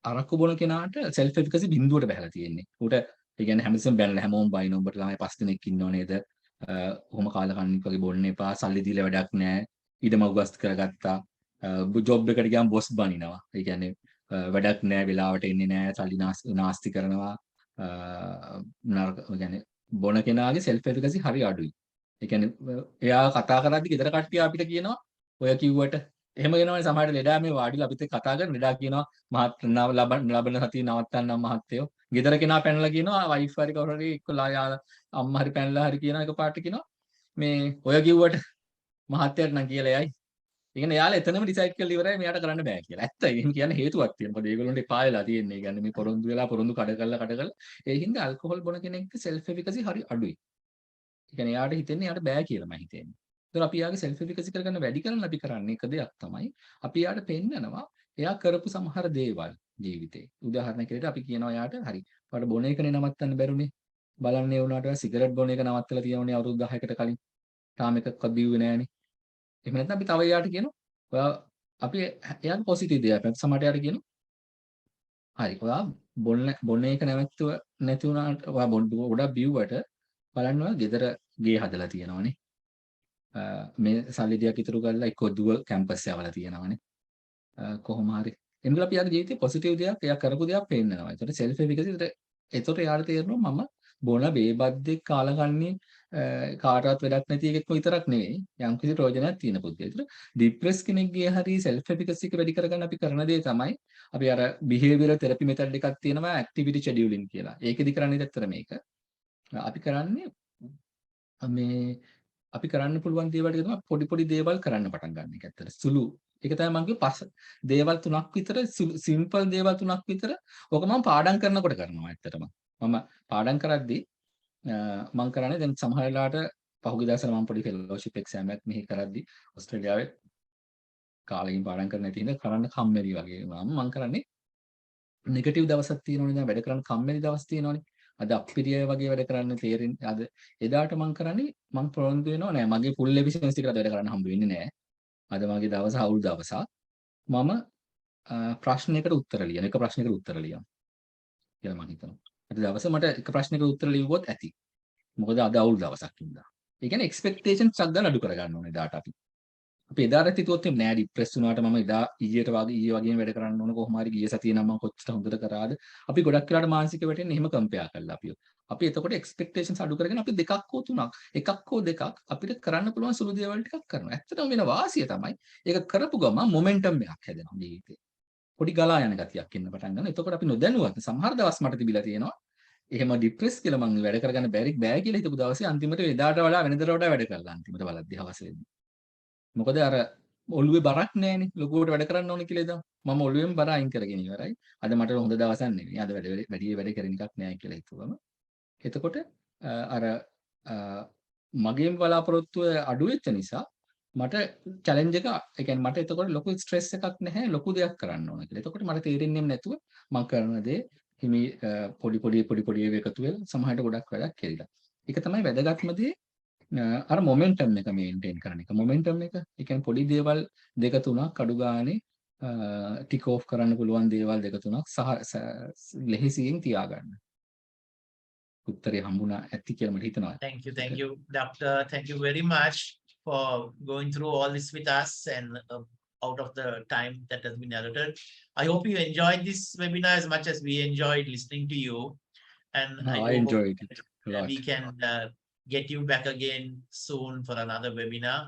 අරක්කු බොන කෙනාට self efficacy බිඳුවට බහලා තියෙන්නේ. ඌට ඒ කියන්නේ හැමතිස්සෙම බැලලා හැමෝම බයින උඹට ළමයි 5 දෙනෙක් ඉන්නව නේද? කොහොම කාලකන්නික් වගේ බොන්න එපා. සල්ලි දීලා වැඩක් නැහැ. ඊටම උගස් කරගත්තා. ජොබ් එකට ගියාම බොස් බනිනවා. ඒ කියන්නේ වැඩක් නැහැ, වෙලාවට එන්නේ නැහැ, සල්ලි නාස්ති කරනවා. නරක කියන්නේ බොන කෙනාගේ self efficacy හරි අඩුයි. ඒ කියන්නේ එයා කතා කරද්දි ගෙදර කට්ටිය අපිට කියනවා ඔය කිව්වට එහෙම වෙනවනේ සමහරට ලෙඩා මේ වාඩිලා අපිත් එක්ක කතා කරන ලෙඩා කියනවා ලබන සතිය නවත්තන්නම් මහත්තයෝ. ගෙදර කෙනා පැනලා කියනවා වයිෆ් හරි කවුරු හරි එක්කලා අම්මා හරි පැනලා හරි කියනවා එකපාරට කියනවා මේ ඔය කිව්වට මහත්තයාට නම් කියලා යයි. ඒ කියන්නේ යාළුවා එතනම ඩිසයිඩ් කරලා ඉවරයි මෙයාට කරන්න බෑ කියලා. ඇත්තයි. එහෙම කියන්න හේතුවක් තියෙනවා. මොකද ඒගොල්ලන්ට එපා වෙලා තියෙන්නේ. ඒ කියන්නේ මේ පොරොන්දු වෙලා පොරොන්දු කඩ කරලා ඒ හින්දා ඇල්කොහොල් බොන කෙනෙක්ගේ self efficacy හරි අඩුයි. ඒ කියන්නේ යාට හිතෙන්නේ යාට බෑ කියලා මම හිතන්නේ. ඒතර අපි යාගේ self efficacy කරගන්න වැඩි කරන්න අපි කරන්නේ එක දෙයක් තමයි. අපි යාට පෙන්නනවා එයා කරපු සමහර දේවල් ජීවිතේ. උදාහරණයක් විදිහට අපි කියනවා යාට හරි. ඔයාලට බොන එකනේ නවත්තන්න බැරුනේ. බලන්නේ වුණාට ඔයා සිගරට් බොන එක නවත්තලා තියෙනවනේ අවුරුදු 10කට කලින්. තාම එකක්වත් බිව්වේ නෑනේ. එහෙම නැත්නම් අපි තව එයාට කියනවා ඔයා අපි එයාට පොසිටිව් දෙයක්. අපි සමහරට එයාට කියනවා හරි. ඔයා බොන්න එක නැති වුණාට ඔයා ගොඩක් බිව්වට බලන්න ඔයා ගෙදර ගේ හදලා තියෙනවනේ. මේ සල්ලි ටිකක් ඉතුරු කරලා එක්ක දුව කැම්පස් යවලා තියෙනවනේ. කොහොම හරි. එන්නලා අපි යාගේ ජීවිතේ පොසිටිව් දෙයක් එයා කරපු දෙයක් පේන්නනවා. ඒතකොට සෙල්ෆ් එෆිකසි ඒතකොට එයාට තේරෙනවා මම බොන බේබද්දෙක් කාලකන්ණි කාටවත් වැඩක් නැති එකෙක් විතරක් නෙවෙයි යම් කිසි ප්‍රයෝජනයක් තියෙන පුද්ගලයෙක්. ඒතර ડિප්‍රෙස් කෙනෙක්ගේ හරි සෙල්ෆ් එෆිකසි එක වැඩි කරගන්න අපි කරන දේ තමයි අපි අර බිහේවියරල් තෙරපි මෙතඩ් එකක් තියෙනවා ඇක්ටිවිටි ෂෙඩියුලින් කියලා. ඒකෙදි කරන්නේ ඇත්තට මේක. අපි කරන්නේ මේ අපි කරන්න පුළුවන් දේවල් ටික තමයි පොඩි පොඩි දේවල් කරන්න පටන් ගන්න එක ඇත්තට. සුළු ඒක තමයි මම කිව්ව දේවල් තුනක් විතර සිම්පල් දේවල් තුනක් විතර ඕක මම පාඩම් කරනකොට කරනවා ඇත්තටම. මම පාඩම් කරද්දී මම කරන්නේ දැන් සමහර වෙලාවට පහුගිය දවස්වල මම පොඩි ෆෙලෝෂිප් එක්සෑම් එකක් මෙහි කරද්දී ඕස්ට්‍රේලියාවේ කාලෙකින් පාඩම් කරන්න නැති හින්දා කරන්න කම්මැලි වගේ මම කරන්නේ නෙගටිව් දවසක් තියෙනවනේ දැන් වැඩ කරන්න කම්මැලි දවස් තියෙනවනේ. අද අප්පිරිය වගේ වැඩ කරන්න තේරෙන්නේ අද එදාට මම කරන්නේ මම පොරොන්දු වෙනවා නෑ මගේ ෆුල් එෆිෂියන්සි එකට වැඩ කරන්න හම්බ වෙන්නේ නෑ. අද මගේ දවස අවුල් දවසක්. මම ප්‍රශ්නයකට උත්තර ලියන එක ප්‍රශ්නයකට උත්තර ලියනවා කියලා මම හිතනවා. අද දවසේ මට එක ප්‍රශ්නයකට උත්තර ලියුවොත් ඇති. මොකද අද අවුල් දවසක් හින්දා. ඒ කියන්නේ එක්ස්පෙක්ටේෂන්ස් ටිකක් ගන්න අඩු කරගන්න ඕනේ එදාට අපි. අපි එදාට හිතුවොත් නෑ ડિප්‍රෙස් වුණාට මම එදා ඊයේ වගේම වැඩ කරන්න ඕන කොහොම හරි ගිය සතියේ නම් මම කොච්චර හොඳට කරාද අපි ගොඩක් වෙලාට මානසික වැටෙන්නේ එහෙම කම්පෙයාර් කරලා අපි එතකොට එක්ස්පෙක්ටේෂන්ස් අඩු කරගෙන අපි දෙකක් හෝ තුනක් එකක් හෝ දෙකක් අපිට කරන්න පුළුවන් සුළු දේවල් ටිකක් කරනවා. ඇත්තටම වෙන වාසිය තමයි ඒක කරපු ගමන් මොමන්ටම් එකක් හැදෙනවා ජීවිතේ. පොඩි ගලා යන ගතියක් එන්න පටන් ගන්නවා. එතකොට අපි නොදැනුවත් සමහර දවස් මට තිබිලා තියෙනවා. එහෙම ડિප්‍රෙස් කියලා මම වැඩ කරගන්න බෑ කියලා හිතපු දවසේ අන්තිමට එදාට වඩා වෙනදට වඩා වැඩ කරලා අන්තිමට බලද්දී හවස වෙන්නේ. මොකද අර ඔළුවේ බරක් නැහැනේ ලොකුවට වැඩ කරන්න ඕනේ කියලා ඉතින් මම ඔළුවෙන් බර අයින් කරගෙන ඉවරයි. අද මට හොඳ දවසක් නෙවෙයි. අද වැඩ කරන එකක් නෑ කියලා හිතුවම. එතකොට අර මගේම බලාපොරොත්තුව අඩු වෙච්ච නිසා මට චැලෙන්ජ් එක ඒ කියන්නේ මට එතකොට ලොකු ස්ට්‍රෙස් එකක් නැහැ ලොකු දෙයක් කරන්න ඕන කියලා. එතකොට මට තේරෙන්නේ නැතුව මම කරන දේ හිමි පොඩි එකතු වෙලා සමහරට ගොඩක් වැඩක් කෙරිලා. ඒක තමයි වැදගත්ම දේ. අර මොමන්ටම් එක මේන්ටේන් කරන එක. මොමන්ටම් එක ඒ කියන්නේ පොඩි දේවල් දෙක තුනක් අඩු ගානේ ටික් ඕෆ් කරන්න පුළුවන් දේවල් දෙක තුනක් ලෙහෙසියෙන් තියාගන්න. උත්තරේ හම්බුණා ඇති කියලා මට හිතෙනවා. Thank you, Doctor. Thank you very much for going through all this with us and out of the time that has been allotted. I hope you enjoyed this webinar as much as we enjoyed listening to you. And I enjoyed it a lot. We can get you back again soon for another webinar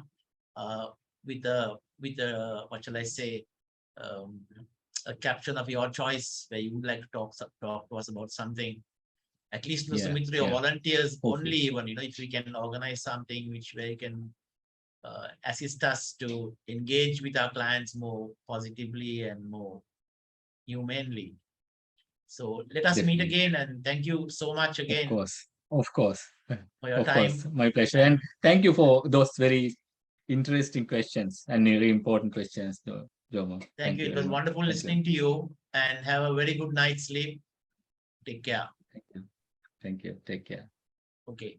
with a what shall I say, a caption of your choice where you would like to talk to us about something. At least the Sumithrayo volunteers only, even if we can organize something where you can assist us to engage with our clients more positively and more humanely. So let us meet again, and thank you so much again. Of course. For your time. My pleasure. And thank you for those very interesting questions and very important questions, Jomo. Thank you. It was wonderful listening to you, and have a very good night's sleep. Take care. Thank you. Take care. Okay.